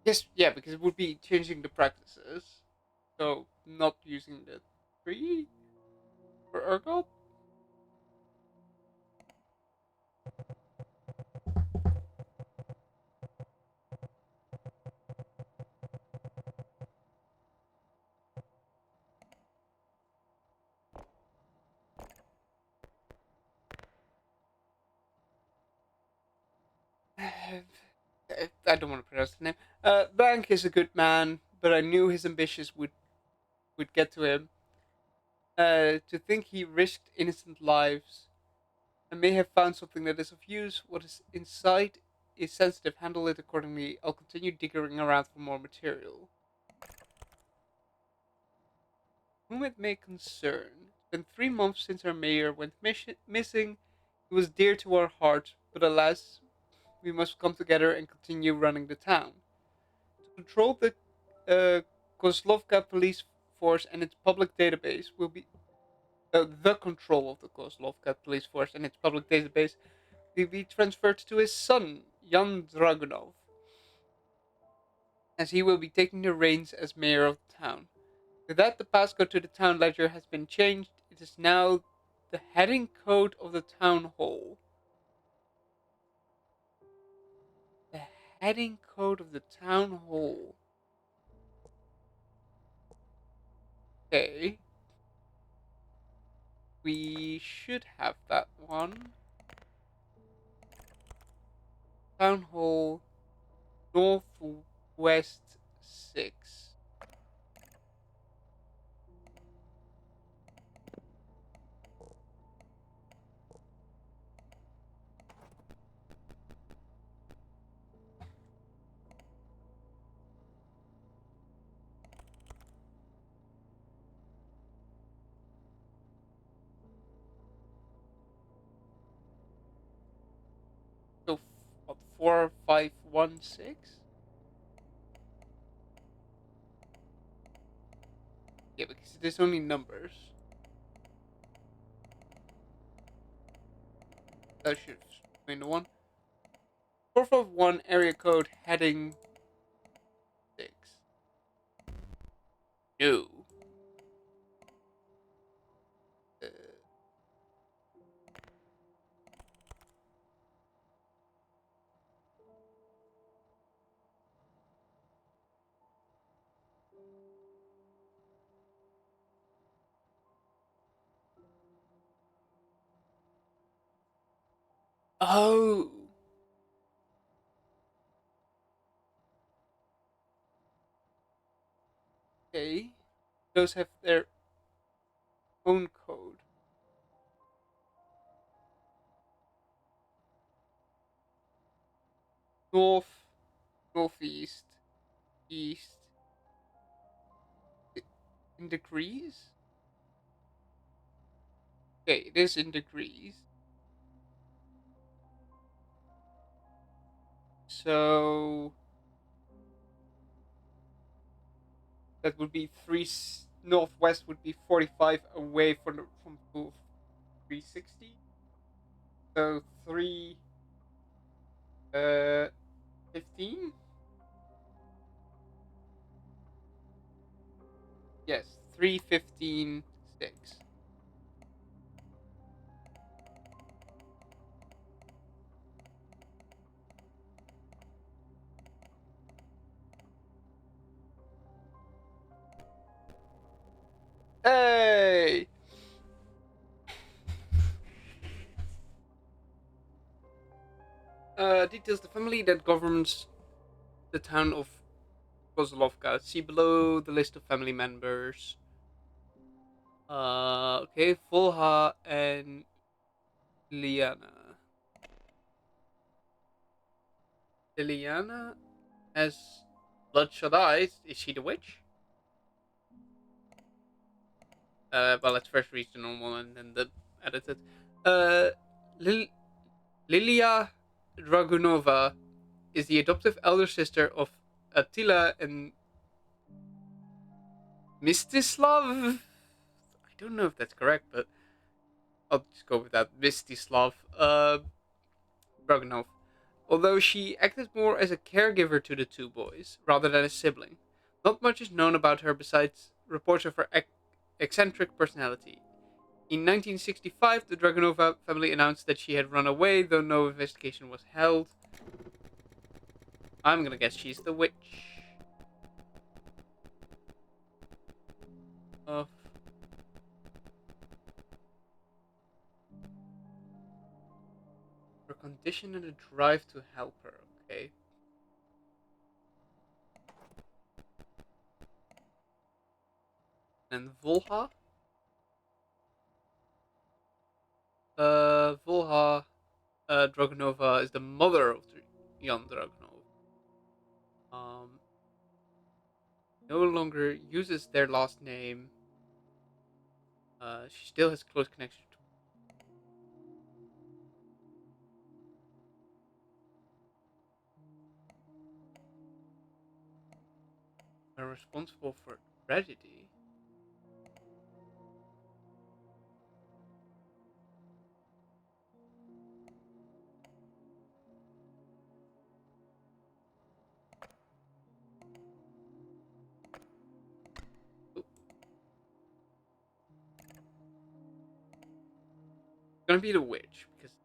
Yes, yeah, because it would be changing the practices. So not using the tree for Urgot. I don't want to pronounce the name. Bank is a good man, but I knew his ambitions would get to him. To think he risked innocent lives. I may have found something that is of use. What is inside is sensitive. Handle it accordingly. I'll continue digging around for more material. Whom it may concern. It's been 3 months since our mayor went missing. He was dear to our heart, but alas, we must come together and continue running the town. To control uh, kozlovka police force and its public database will be the control of the kozlovka police force and its public database will be transferred to his son, Jan Dragunov, as he will be taking the reins as mayor of the town. With that, the passcode to the town ledger has been changed. It is now the heading code of the town hall. The heading code of the town hall. Okay. We should have that one. Town hall Northwest 6. So, what, 4516? Yeah, because there's only numbers. That should explain the one. 451 area code heading 6. No. Uh, oh. Okay. Those have their own code. North, northeast, east. In degrees? Okay, it is in degrees. So that would be northwest would be 45 away from 360. So 3 15? Yes, 315.6. Hey! Details the family that governs the town of Kozlovka. See below the list of family members. Okay, Volha and Liliana. Liliana has bloodshot eyes. Is she the witch? Well, let's first read the normal and then the edited. Uh, Lil- Lilia Dragunova is the adoptive elder sister of Attila and Mstislav. I don't know if that's correct, but I'll just go with that. Mstislav Dragunov. Although she acted more as a caregiver to the two boys rather than a sibling. Not much is known about her besides reports of her eccentric personality. In 1965, the Dragunova family announced that she had run away, though no investigation was held. I'm gonna guess she's the witch of her condition and a drive to help her. Okay. And Volha? Volha Dragunova is the mother of Jan Dragunov. Um, no longer uses their last name. She still has close connection to her, responsible for tragedy. Oh, gonna be the witch because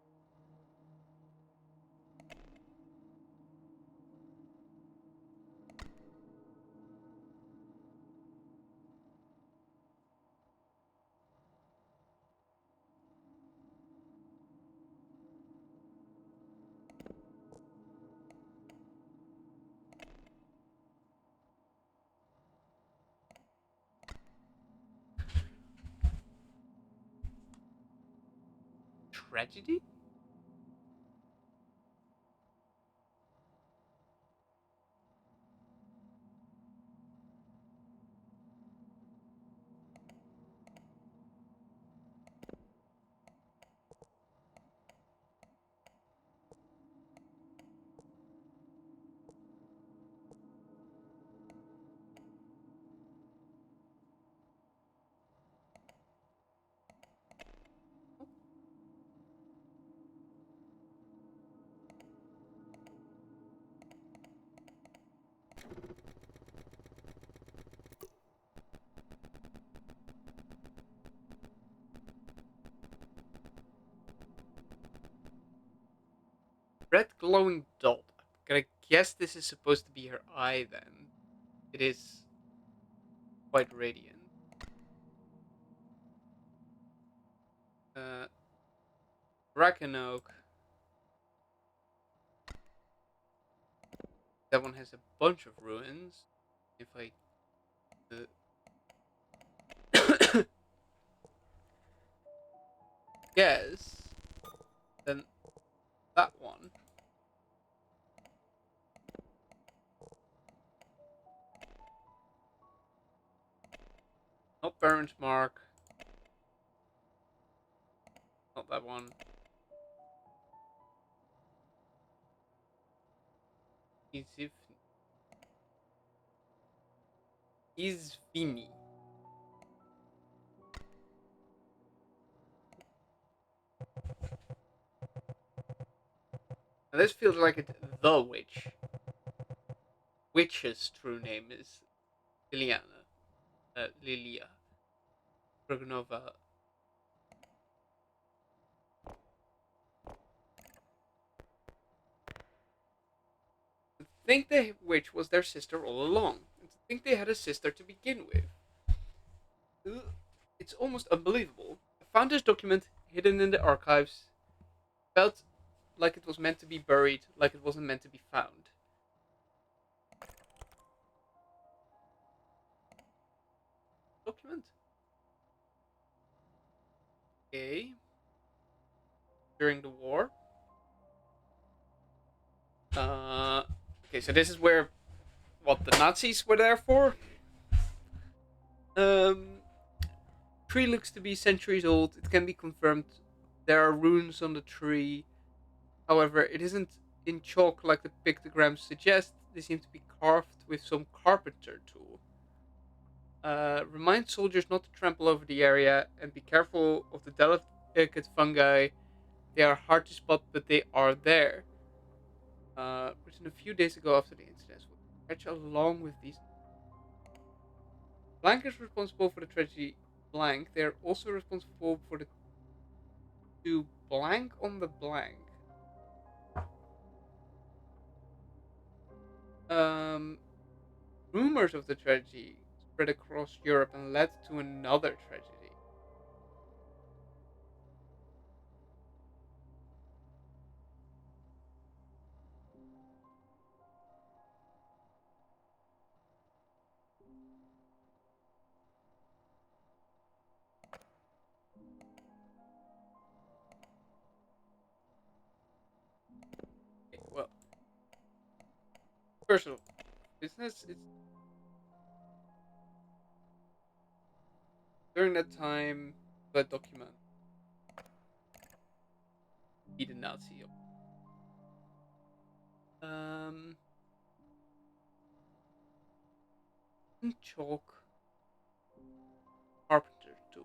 tragedy. Red glowing dot. I'm gonna guess this is supposed to be her eye. Then it is quite radiant. Uh, Bracken. That one has a bunch of ruins. If I guess, then that one. Not Baron's Mark. Not that one. Izif. Izvini. Now this feels like it's the witch. Witch's true name is Liliana. Lilia. Prognova. To think the witch was their sister all along. And to think they had a sister to begin with. Ugh. It's almost unbelievable. I found this document hidden in the archives. Felt like it was meant to be buried, like it wasn't meant to be found. Document? Okay. During the war. Okay, so this is where what the Nazis were there for. Um, Tree looks to be centuries old. It can be confirmed. There are runes on the tree. However, it isn't in chalk like the pictograms suggest. They seem to be carved with some carpenter tool. Remind soldiers not to trample over the area and be careful of the delicate fungi. They are hard to spot, but they are there. Written a few days ago after the incident. Catch along with these. Blank is responsible for the tragedy. Blank. They are also responsible for the two blank on the blank. Um, Rumors of the tragedy spread across Europe and led to another tragedy. Okay, well, personal business. It's during that time that document be the Nazi. Um, chalk carpenter tool.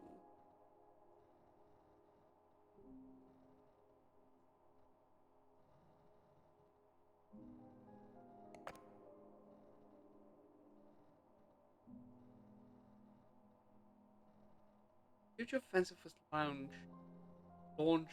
Huge offensive was launched.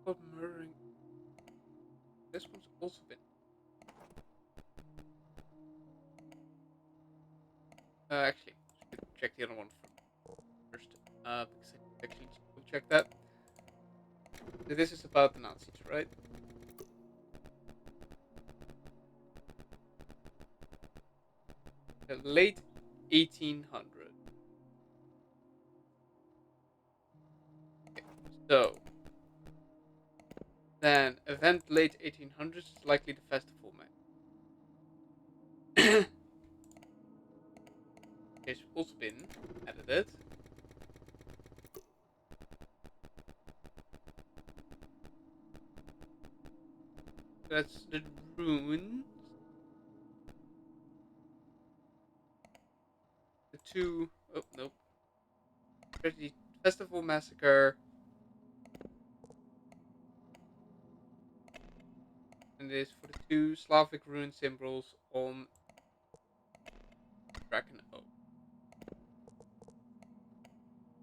About murdering. This one's also been. Actually, should check the other one first. Because I actually check that. This is about the Nazis, right? The late 1800. Okay, so then event late 1800s is likely the festival man. It's also been edited. That's the runes. The two oh nope. Tragedy Festival Massacre. And this for the two Slavic rune symbols on Draken O.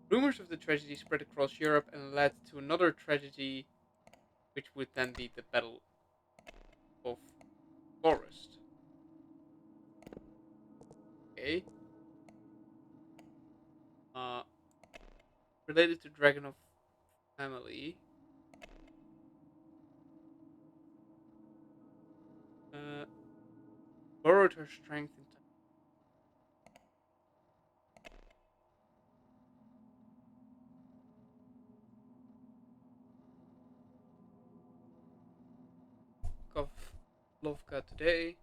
Rumors of the tragedy spread across Europe and led to another tragedy, which would then be the Battle of forest. Okay. Uh, Related to Dragon of family. Uh, Borrowed her strength in kozlovka today.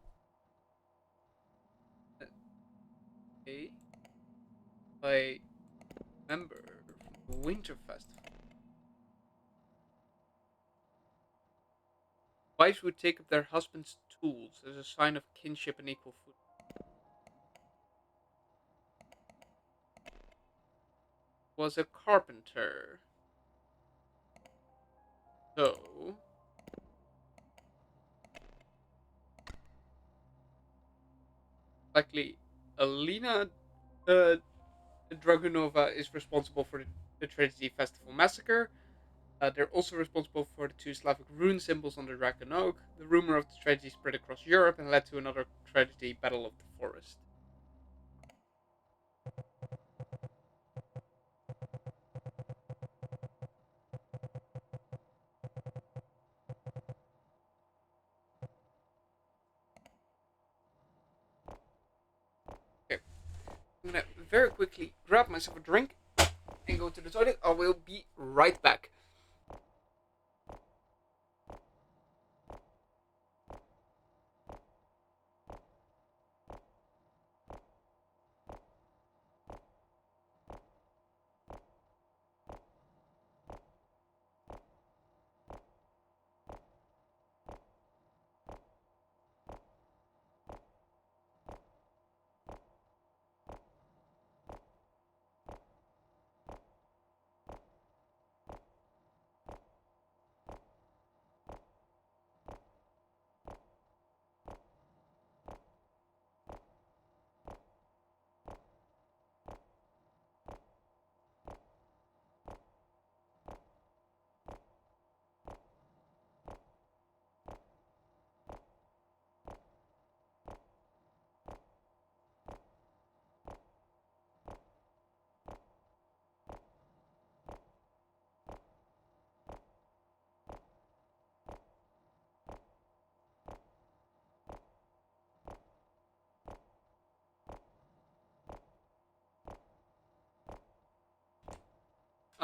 Okay. By member from the Winter Festival. Wives would take up their husband's tools as a sign of kinship and equal foot. Was a carpenter. So, likely, Alina uh, Dragunova is responsible for the Tragedy Festival massacre. They're also responsible for the two Slavic rune symbols on the dragon oak. The rumor of the tragedy spread across Europe and led to another tragedy, Battle of the Forest. Okay, I'm gonna very quickly grab myself a drink and go to the toilet. I will be right back.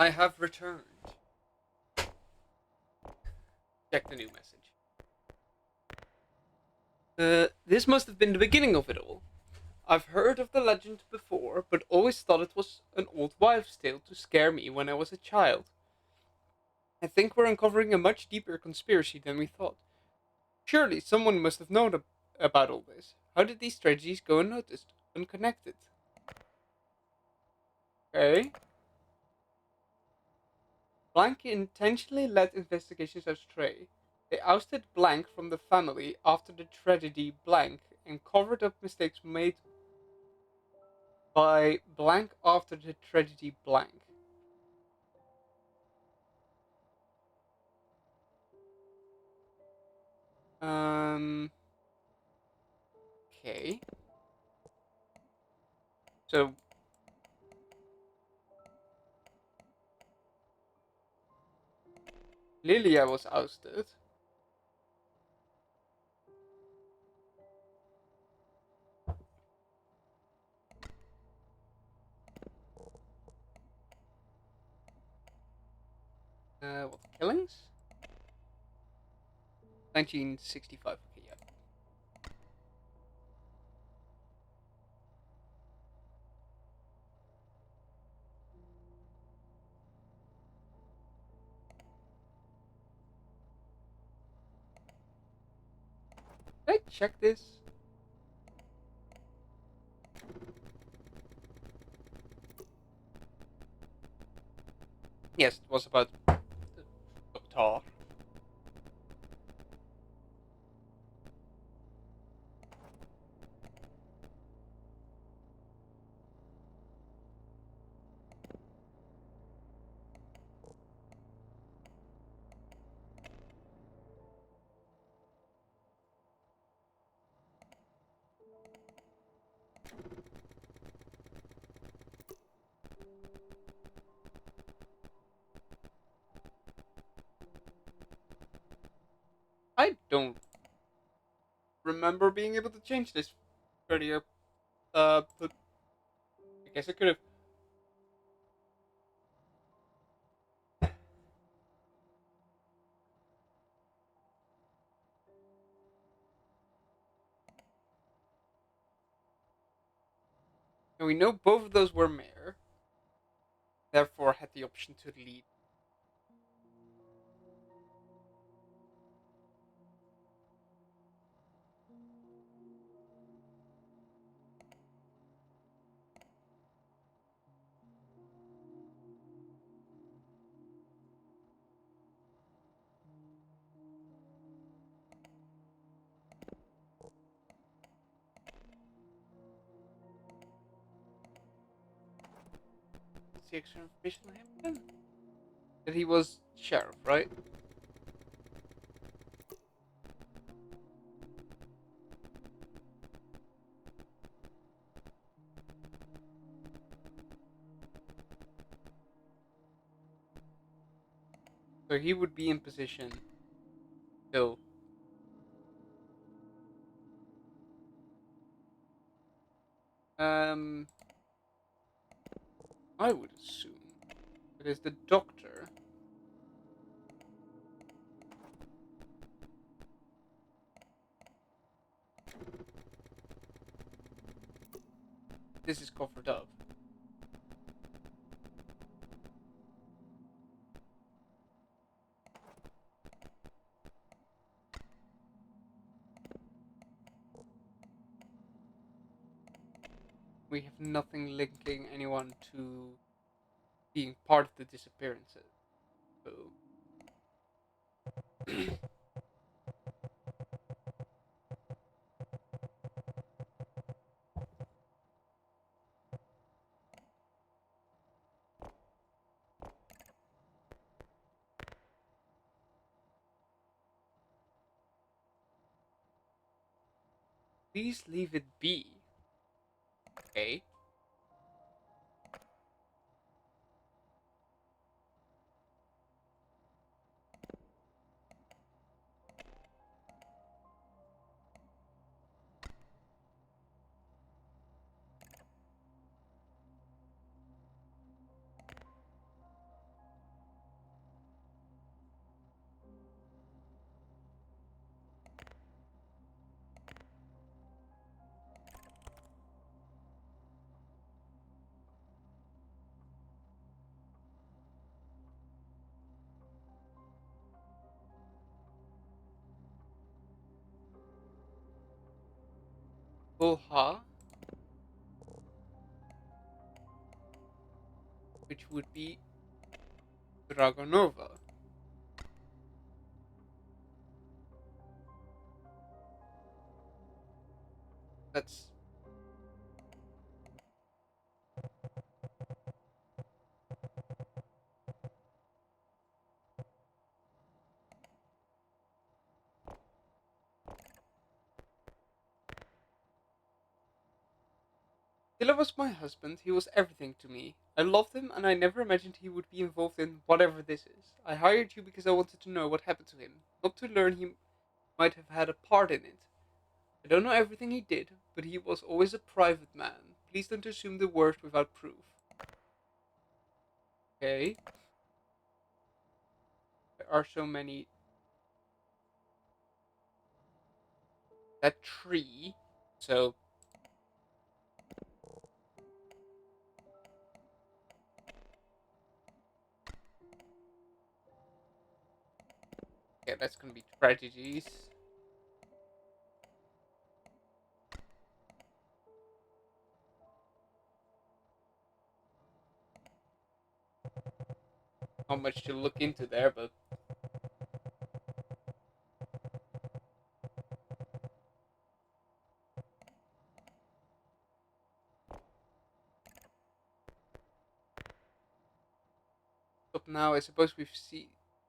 I have returned. Check the new message. This must have been the beginning of it all. I've heard of the legend before, but always thought it was an old wives' tale to scare me when I was a child. I think we're uncovering a much deeper conspiracy than we thought. Surely someone must have known about all this. How did these tragedies go unnoticed, unconnected? Okay. Blank intentionally led investigations astray. They ousted Blank from the family after the tragedy Blank and covered up mistakes made by Blank after the tragedy Blank. Um. Okay. So Lilia was ousted. What killings? 1965. Okay, yeah. Did I check this? Yes, it was about the doctor. I don't remember being able to change this earlier. But I guess I could have. And we know both of those were mayor, therefore had the option to lead. What's the extra information on him again? That he was sheriff, right? So he would be in position till um I would assume because the doctor. This is covered up. We have nothing linking anyone to being part of the disappearances. So please leave it be. Okay. Bulha, which would be Dragonova. That's Dilla was my husband. He was everything to me. I loved him, and I never imagined he would be involved in whatever this is. I hired you because I wanted to know what happened to him, not to learn he might have had a part in it. I don't know everything he did, but he was always a private man. Please don't assume the worst without proof. Okay. There are so many. That tree. So, yeah, that's gonna be tragedies. Not much to look into there, but up now, I suppose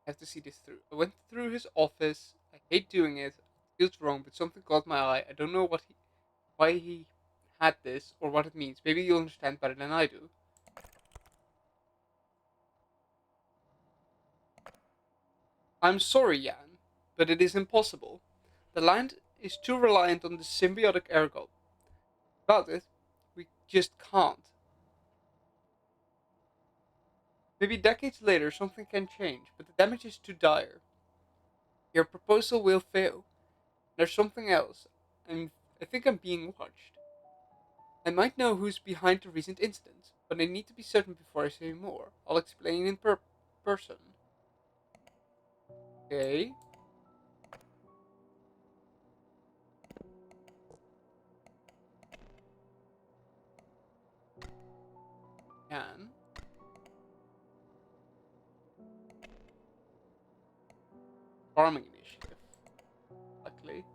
have to see this through. I went through his office. I hate doing it. It feels wrong, but something caught my eye. I don't know why he had this or what it means. Maybe you'll understand better than I do. I'm sorry, Jan, but it is impossible. The land is too reliant on the symbiotic ergot. Without it, we just can't. Maybe decades later something can change, but the damage is too dire. Your proposal will fail. There's something else. I think I'm being watched. I might know who's behind the recent incident, but I need to be certain before I say more. I'll explain in person. Okay. Can. Farming initiative. Luckily.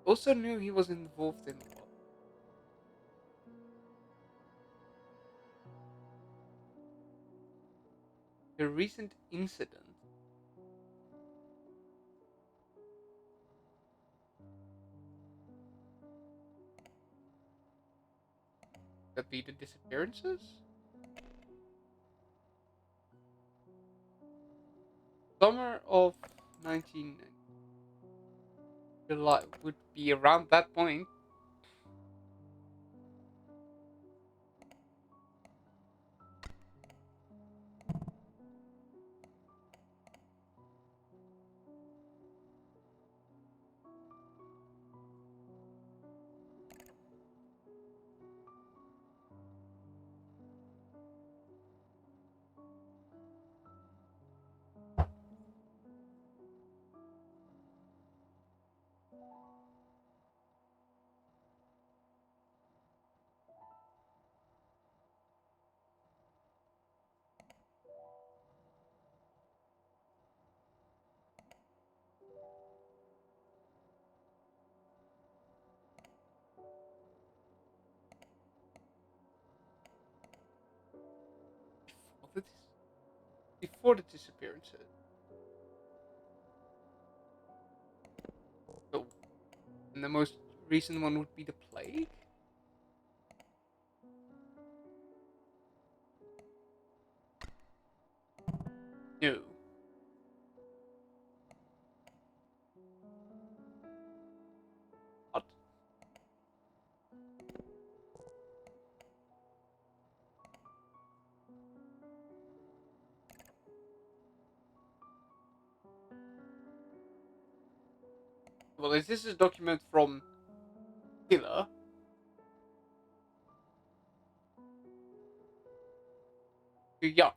Also knew he was involved in what? The recent incident. That be the disappearances? Summer of 19 July would be around that point. Before the disappearances. So, and the most recent one would be the plague? No. What? Well, is this a document from Killer? Yeah.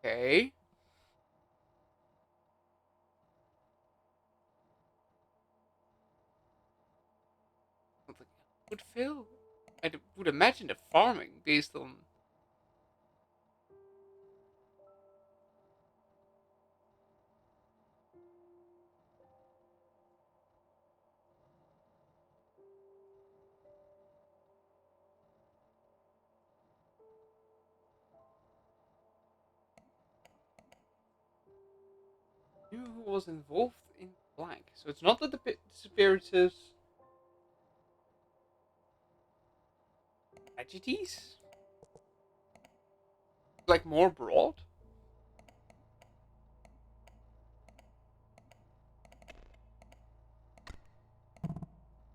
Okay. Something would fail. Would imagine the farming based on. Knew who was involved in blank. So it's not that the disappearances. Tragedies? Like more broad?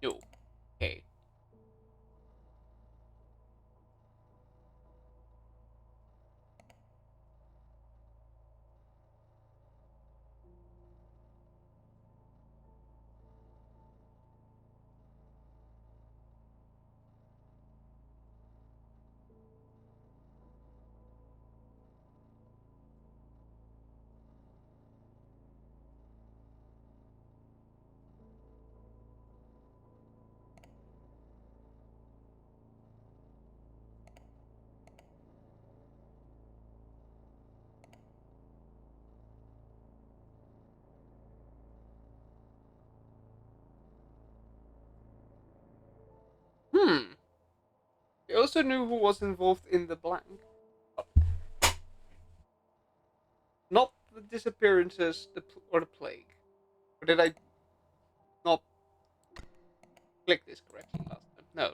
No. Okay. Hmm. They also knew who was involved in the blank. Not the disappearances, or the plague. Or did I not click this correctly last time? No.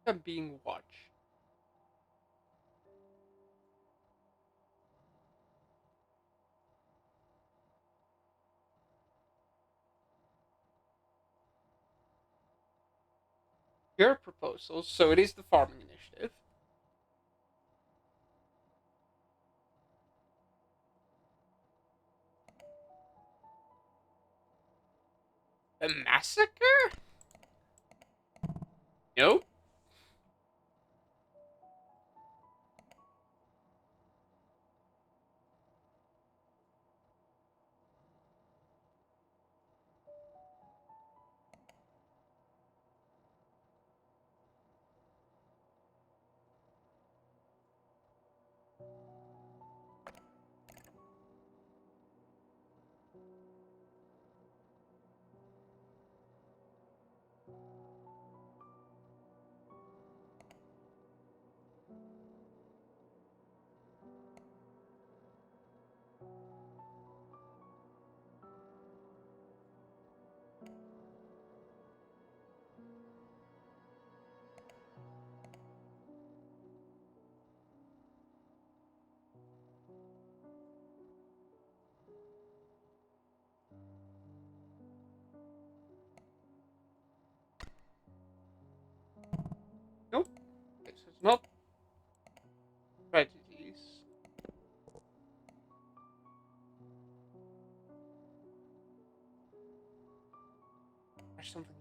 I'm being watched. Your proposals, so it is the farming initiative. A massacre? Nope. Nope. Okay, so it's not tragedies. There's something.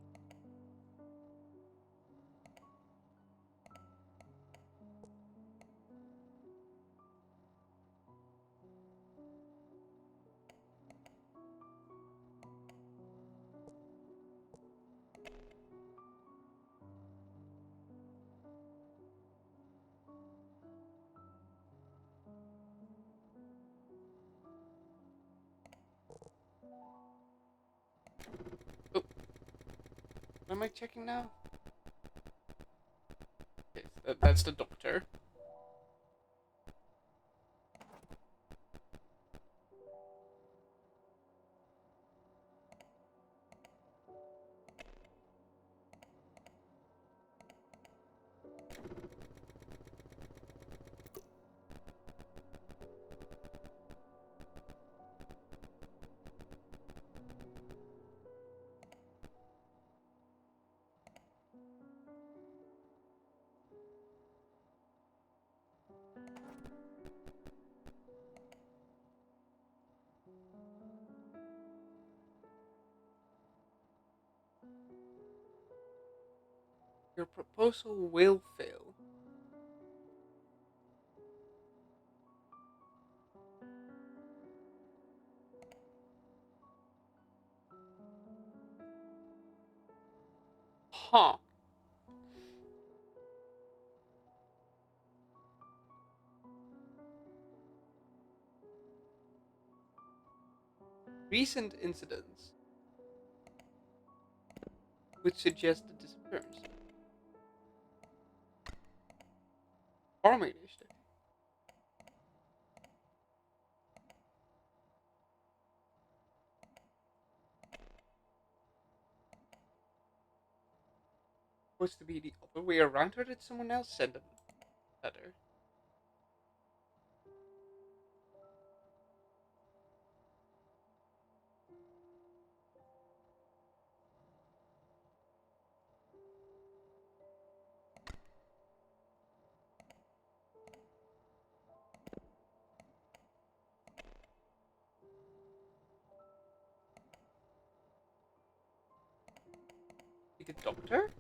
Oh, what am I checking now? Okay, that's the doctor. Your proposal will fail. Huh. Recent incidents would suggest the disappearance. Farming initiative. Supposed to be the other way around, or did someone else send a letter? Like a doctor?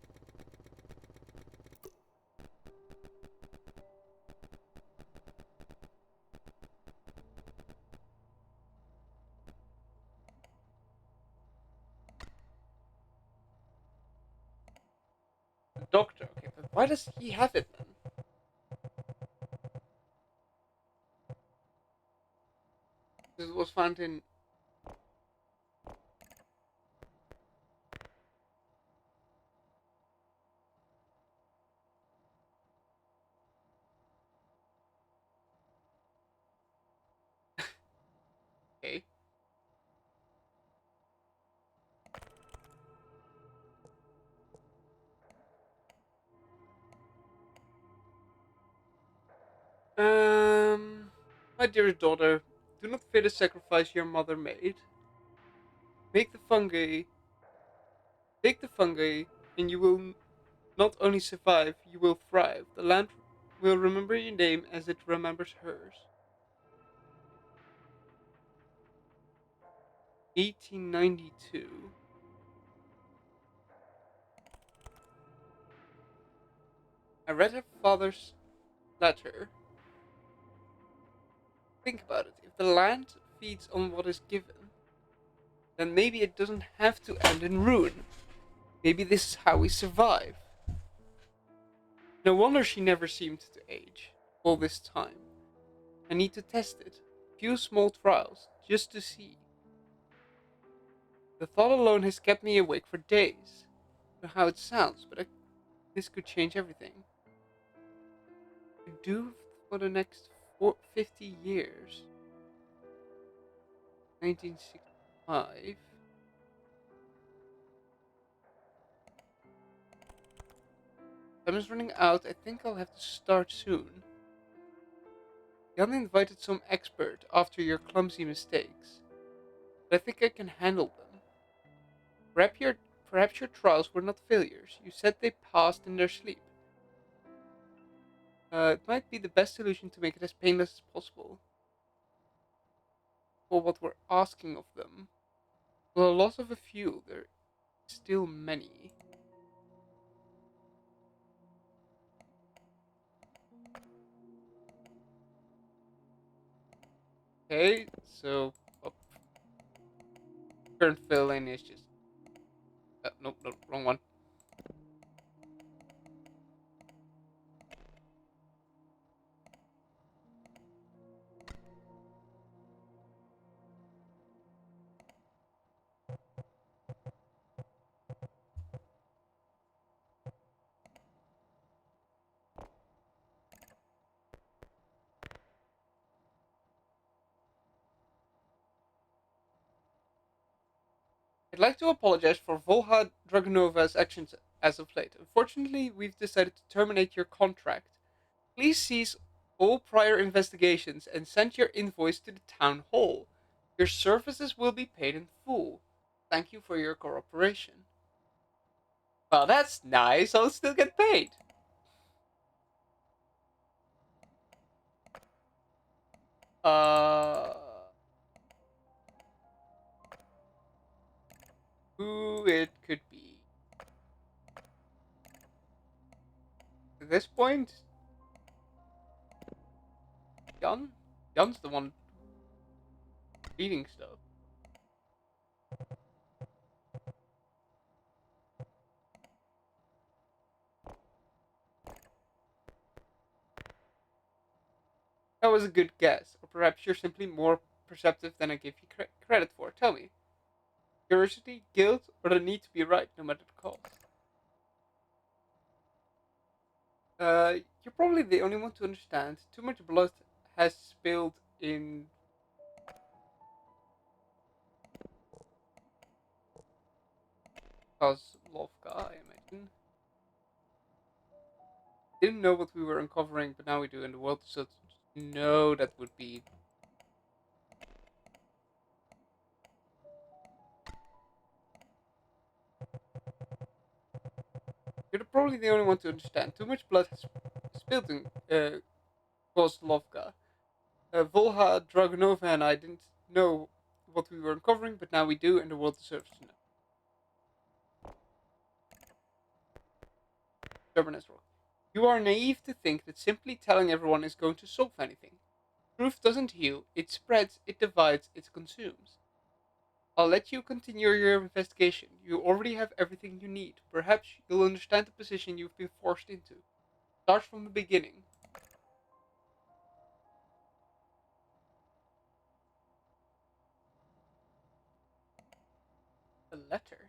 The doctor, okay, but why does he have it then? This was found in Okay. My dearest daughter, do not fear the sacrifice your mother made. Make the fungi, take the fungi, and you will not only survive, you will thrive. The land will remember your name as it remembers hers. 1892. I read her father's letter. Think about it. If the land feeds on what is given, then maybe it doesn't have to end in ruin. Maybe this is how we survive. No wonder she never seemed to age all this time. I need to test it. Few small trials, just to see. The thought alone has kept me awake for days. I don't know how it sounds, but this could change everything. Could do for the next 50 years. 1965. Time is running out. I think I'll have to start soon. Jan invited some expert after your clumsy mistakes, but I think I can handle them. Perhaps your, perhaps your trials were not failures. You said they passed in their sleep. It might be the best solution to make it as painless as possible for what we're asking of them. With the loss of a few, there are still many. Okay, so current fill in is just nope, nope, wrong one. I'd like to apologize for Volha Dragunova's actions as of late. Unfortunately, we've decided to terminate your contract. Please cease all prior investigations and send your invoice to the town hall. Your services will be paid in full. Thank you for your cooperation. Well, that's nice. I'll still get paid. Uh, who it could be. At this point, Jan? Jan's the one eating stuff. That was a good guess, or perhaps you're simply more perceptive than I give you credit for. Tell me, curiosity, guilt, or the need to be right, no matter the cost? You're probably the only one to understand. Too much blood has spilled in Kozlovka, I imagine. Didn't know what we were uncovering, but now we do, and the world deserves to know that would be. You're probably the only one to understand. Too much blood has spilled in Kozlovka. Volha, Dragunova, and I didn't know what we were uncovering, but now we do, and the world deserves to know. Stubborn rock. You are naive to think that simply telling everyone is going to solve anything. Truth doesn't heal, it spreads, it divides, it consumes. I'll let you continue your investigation. You already have everything you need. Perhaps you'll understand the position you've been forced into. Start from the beginning. A letter?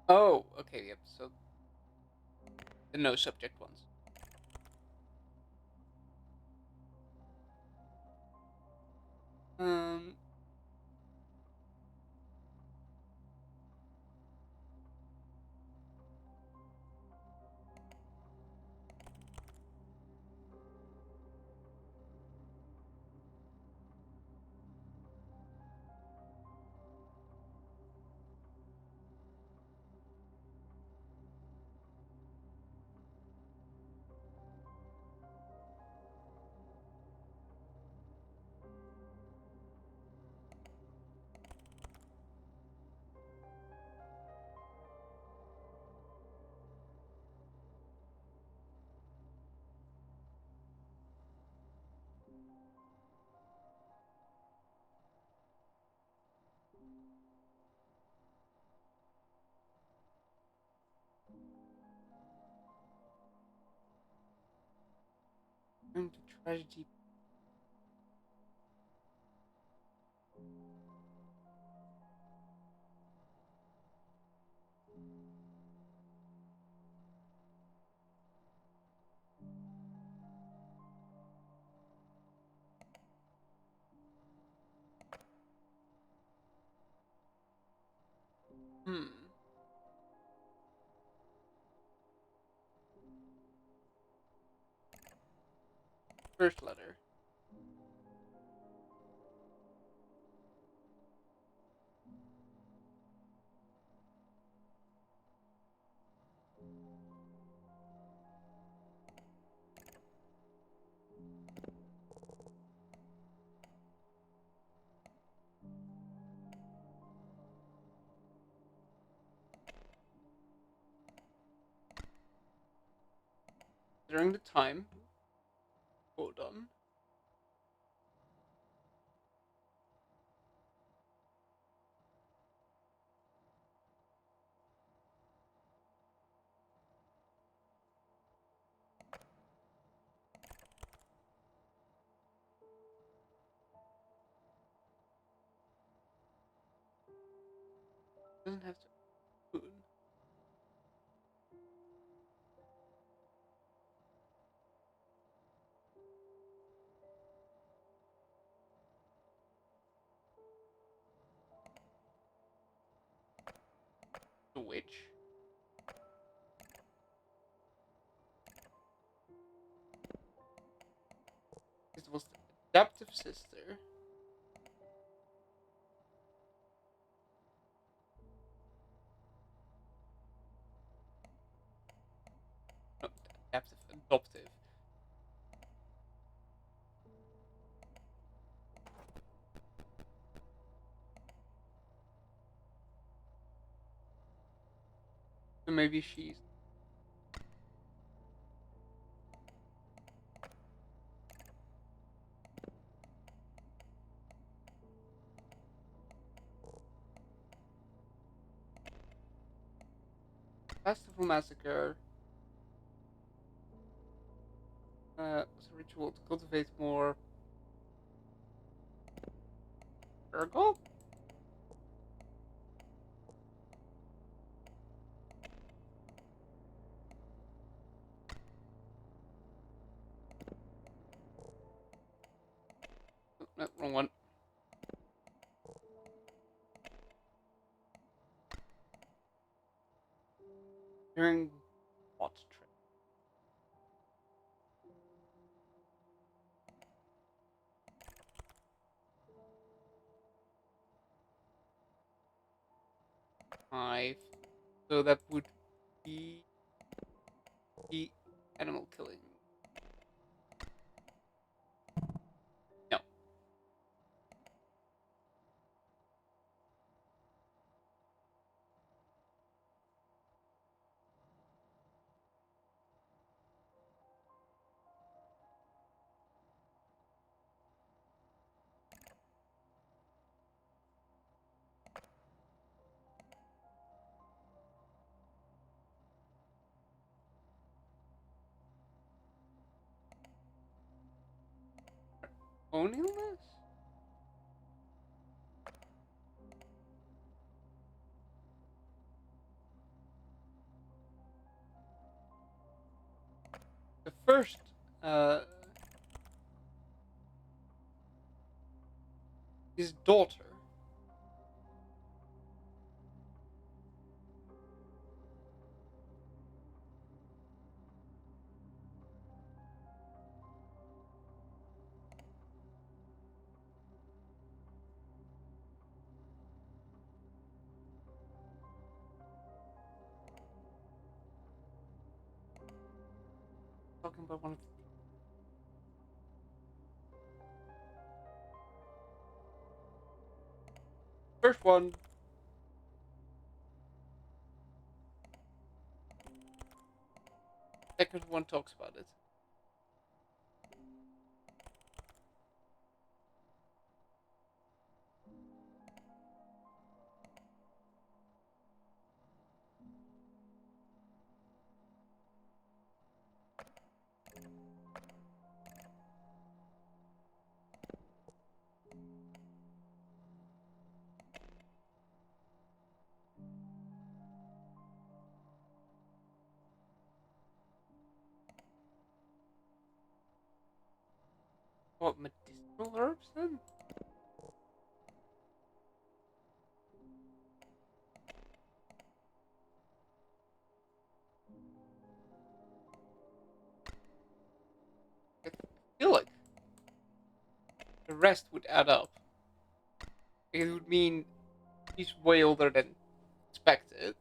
Oh, okay, yep. So the no subject ones. Um. Going to tragedy. Hmm. First letter. During the time. Hold on. Doesn't have to. Spoon. The witch. It was the adoptive sister. No, adaptive, adoptive. So maybe she's Festival Massacre. Was a ritual to cultivate more ergot. No, wrong one. During what trip? 5. So that would be the animal killing. No. Own illness? first, uh, his daughter. Talking about one of the first one. Second one talks about it. What, medicinal herbs then? I feel like the rest would add up. It would mean he's way older than expected.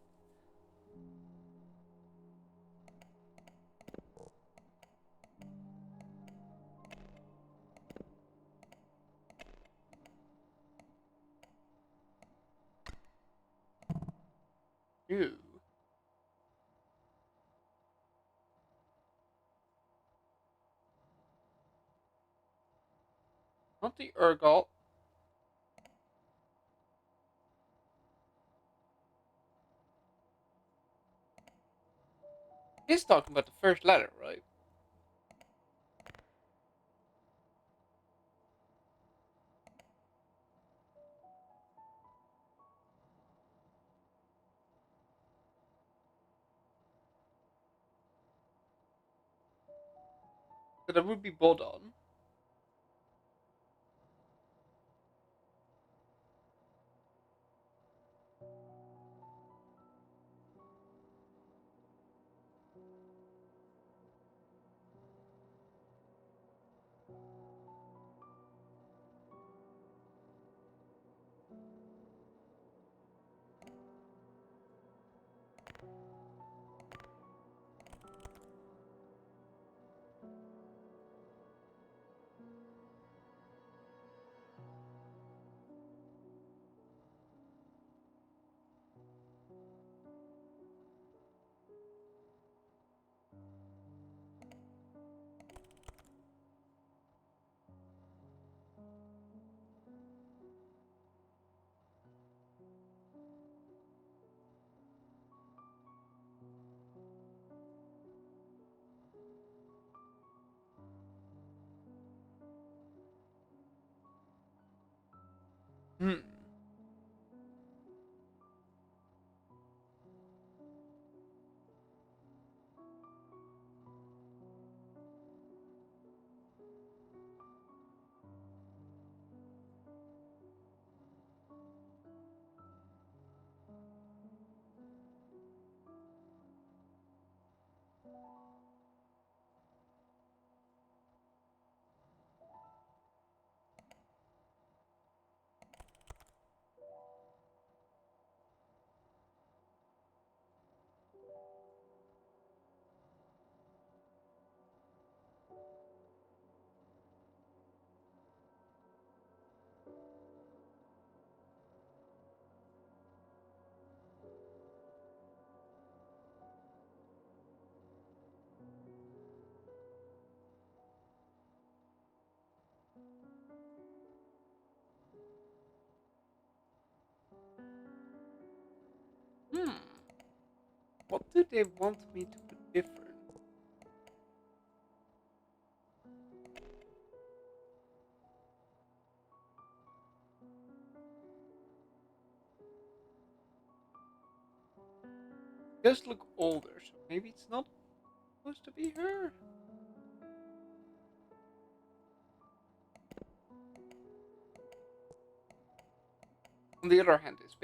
Ew. Not the ergot. He's talking about the first letter, right? So that would be Bodon. Hmm. Hmm. What do they want me to put different? Just look older, so maybe it's not supposed to be her. On the other hand, it's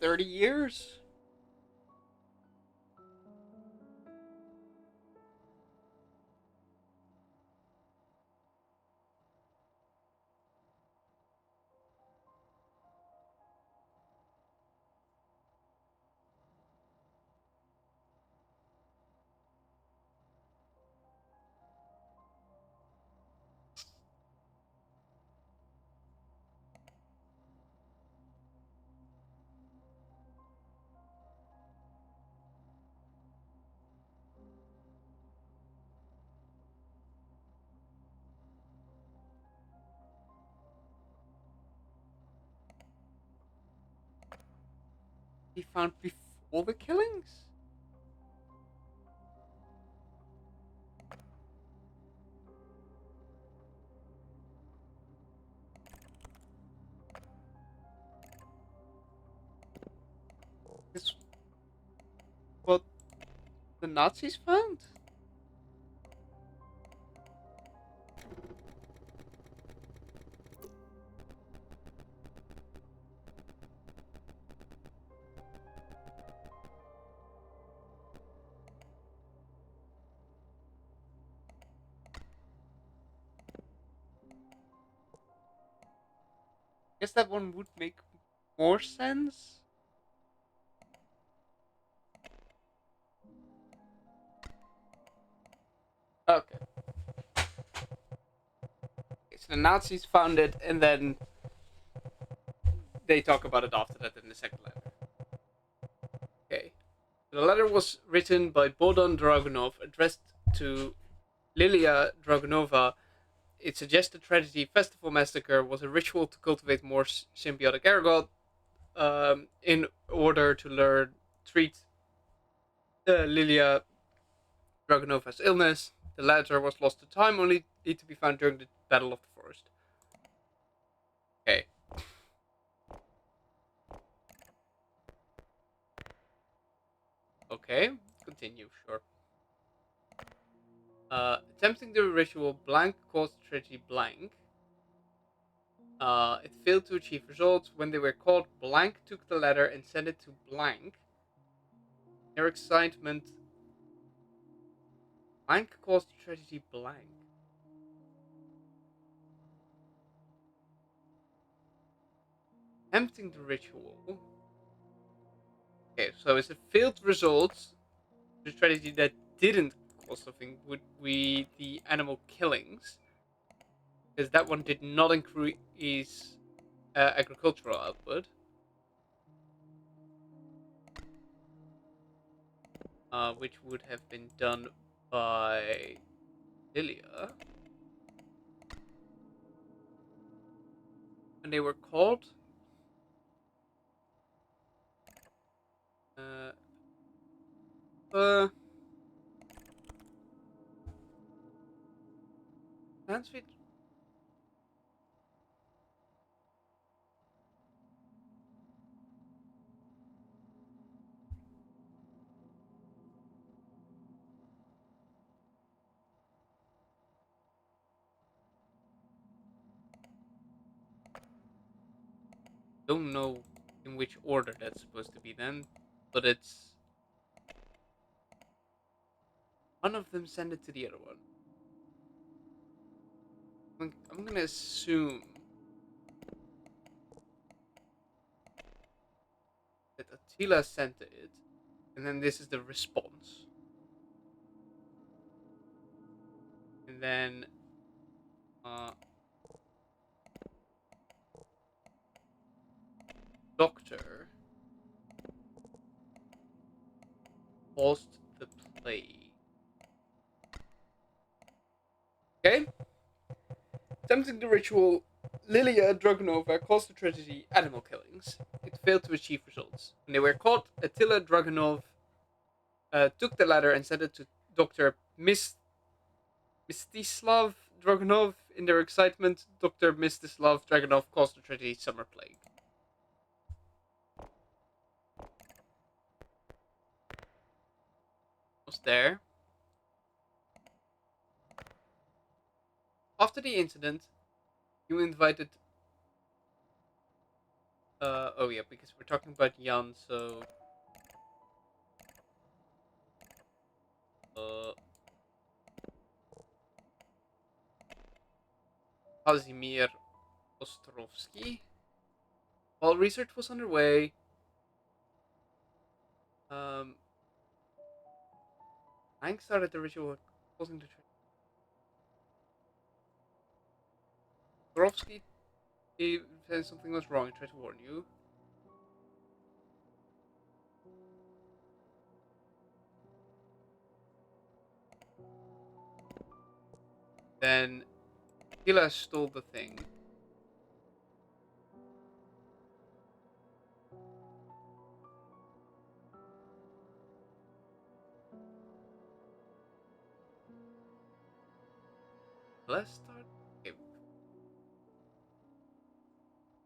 30 years. He found before the killings. This what the Nazis found. Guess that one would make more sense. Okay. So the Nazis found it, and then they talk about it after that in the second letter. Okay. The letter was written by Bodan Dragunov, addressed to Lilia Dragunova. It suggests the tragedy Festival Massacre was a ritual to cultivate more symbiotic ergot in order to treat Lilia Dragunova's illness. The letter was lost to time, only to be found during the Battle of the Forest. Okay. Okay. Continue, sure. Attempting the ritual, blank caused tragedy blank. It failed to achieve results. When they were caught, blank took the letter and sent it to blank. Their excitement, blank caused tragedy blank. Attempting the ritual. Okay, so it's a failed result. The strategy that didn't cause something would be the animal killings, because that one did not increase agricultural output, which would have been done by Lilia. And they were called. Uh, uh, Lansweet. Don't know in which order that's supposed to be then, but it's one of them send it to the other one. I'm gonna assume that Attila sent it, and then this is the response. And then Doctor caused the plague. Okay? Attempting the ritual, Lilia Dragunova caused the tragedy animal killings. It failed to achieve results. When they were caught, Attila Dragunov took the letter and sent it to Dr. Mstislav Dragunov. In their excitement, Dr. Mstislav Dragunov caused the tragedy summer plague. Was there. After the incident, you invited. Oh yeah, because we're talking about Jan, so. Uh, Kazimir Ostrovsky. While research was underway, um, Hank started the ritual causing the Ostrovsky. He said something was wrong and tried to warn you. Then Hila stole the thing. Let's start. Okay.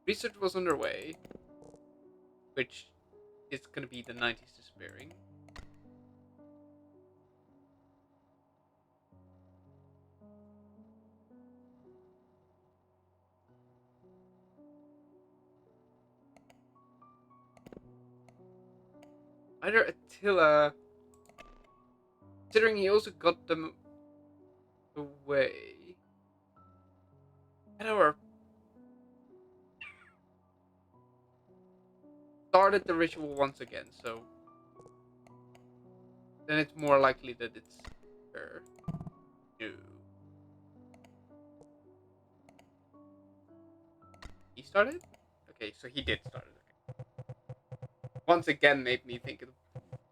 Research was underway, which is gonna be the 90s despairing. Either Attila, considering he also got them away, or started the ritual once again, so then it's more likely that it's her. No. He started? Okay, so he did start it. Okay. Once again made me think it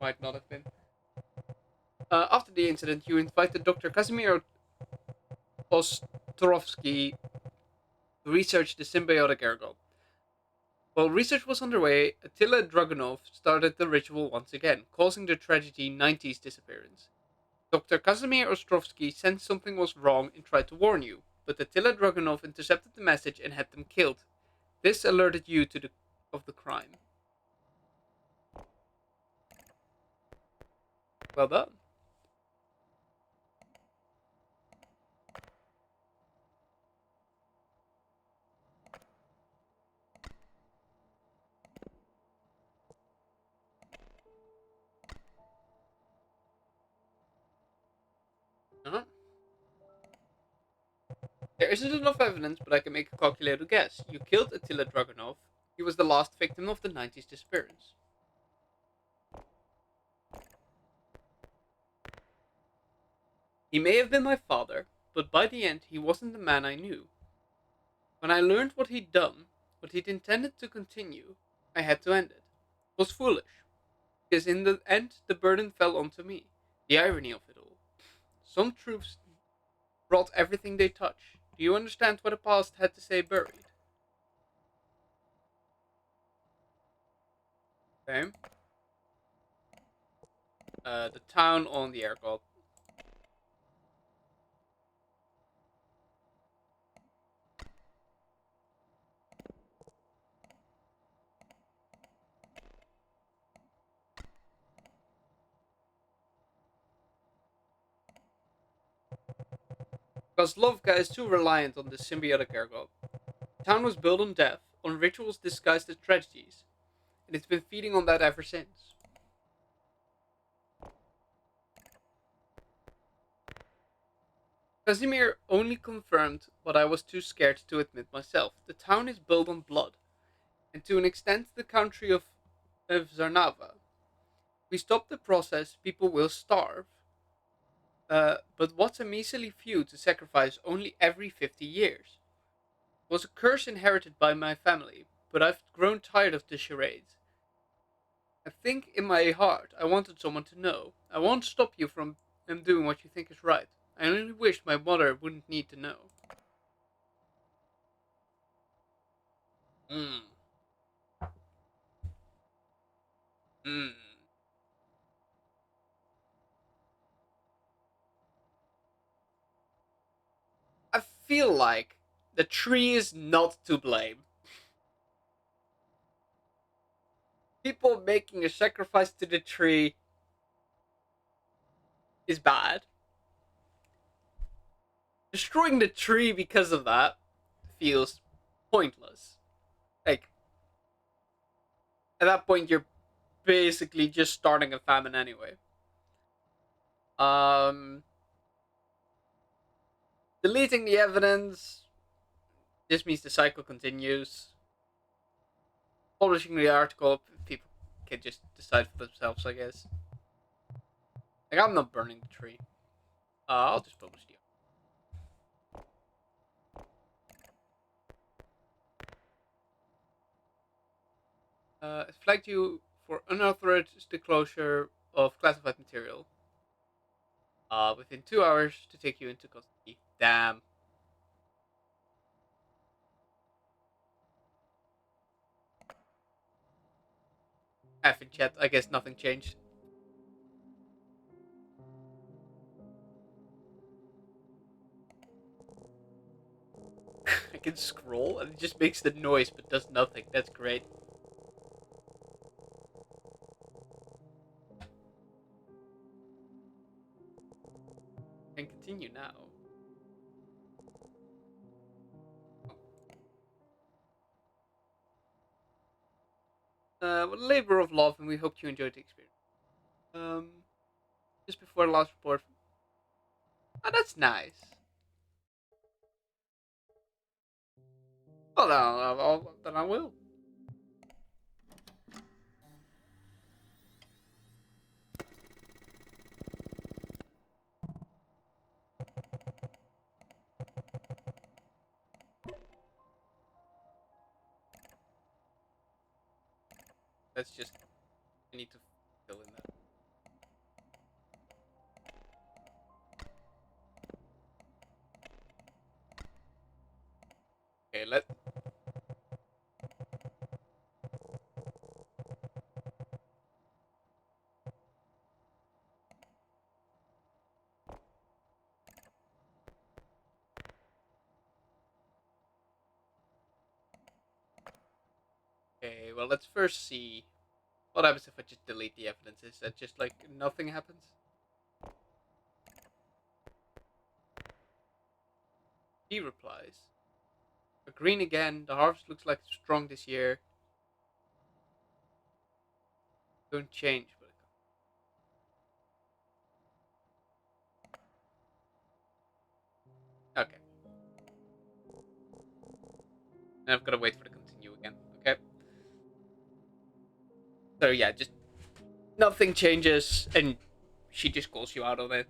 might not have been. After the incident, you invited Dr. Casimir Ostrovsky to research the symbiotic ergo. While research was underway, Attila Dragunov started the ritual once again, causing the tragedy 90s disappearance. Dr. Casimir Ostrovsky sensed something was wrong and tried to warn you, but Attila Dragunov intercepted the message and had them killed. This alerted you to the crime. Well done. Uh-huh. There isn't enough evidence, but I can make a calculated guess. You killed Attila Dragunov. He was the last victim of the 90s disappearance. He may have been my father, but by the end, he wasn't the man I knew. When I learned what he'd done, what he'd intended to continue, I had to end it. It was foolish, because in the end, the burden fell onto me. The irony of it all. Some truths brought everything they touch. Do you understand what the past had to say buried? Okay. The town on the air god. Kozlovka is too reliant on the symbiotic air god. The town was built on death, on rituals disguised as tragedies, and it's been feeding on that ever since. Casimir only confirmed what I was too scared to admit myself. The town is built on blood, and to an extent the country of Zarnava. We stop the process, people will starve. But what's a measly few to sacrifice only every 50 years? It was a curse inherited by my family, but I've grown tired of the charades. I think in my heart I wanted someone to know. I won't stop you from doing what you think is right. I only wish my mother wouldn't need to know. Hmm. Hmm. I feel like the tree is not to blame. People making a sacrifice to the tree is bad. Destroying the tree because of that feels pointless. Like, at that point, you're basically just starting a famine anyway. Um, Deleting the evidence just means the cycle continues. Publishing the article, people can just decide for themselves, I guess. Like, I'm not burning the tree. I'll just publish the article. It flagged you for unauthorized disclosure of classified material. Within 2 hours to take you into custody. Damn. F in chat, I guess nothing changed. I can scroll and it just makes the noise but does nothing. That's great. And continue now. With a labor of love, and we hope you enjoyed the experience. Um, just before the last report. Oh, that's nice. Well, then I will. Let's just. I need to fill in that. Okay, let. Okay, well, let's first see what happens if I just delete the evidence. Is that just like nothing happens? He replies. Green again. The harvest looks like it's strong this year. Don't change, but okay. Now I've got to wait for the continue again. Okay. So yeah, just nothing changes, and she just calls you out on it.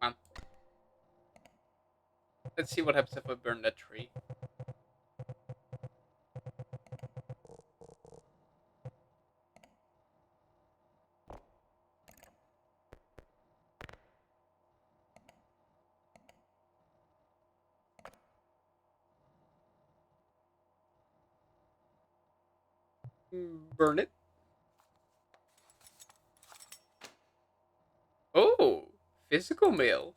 Come on. Let's see what happens if I burn that tree. Burn it. Oh, physical mail.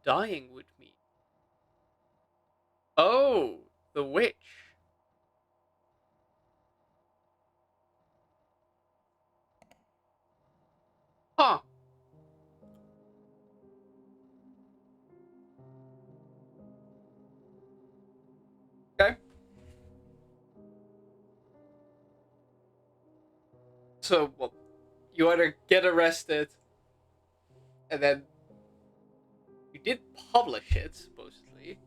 Dying with me. Oh, the witch. Huh. Okay. So, well, you either get arrested, and then you did publish it, supposedly,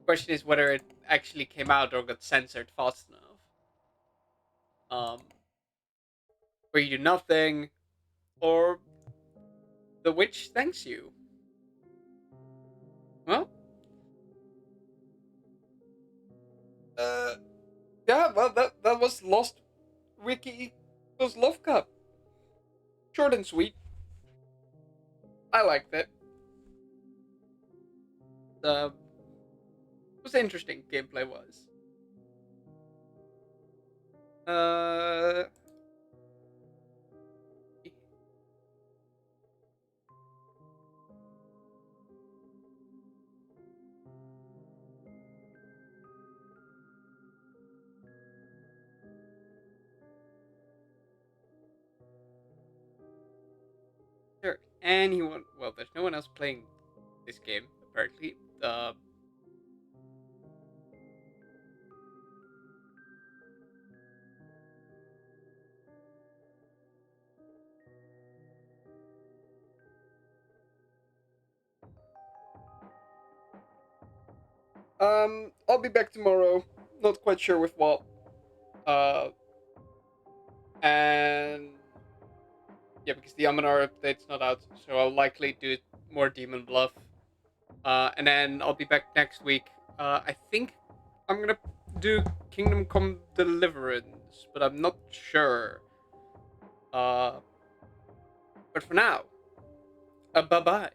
question is whether it actually came out or got censored fast enough. Where you do nothing, or the witch thanks you. Well, uh, yeah, well, that was Lost Wiki kozlovka. Short and sweet. I liked it. It was interesting. Gameplay was. Uh, sure. Anyone? Well, there's no one else playing this game apparently. I'll be back tomorrow. Not quite sure with what. Uh, and yeah, because the Amanar update's not out, so I'll likely do more Demon Bluff. And then I'll be back next week. I think I'm gonna do Kingdom Come Deliverance, but I'm not sure. Uh, but for now, bye bye.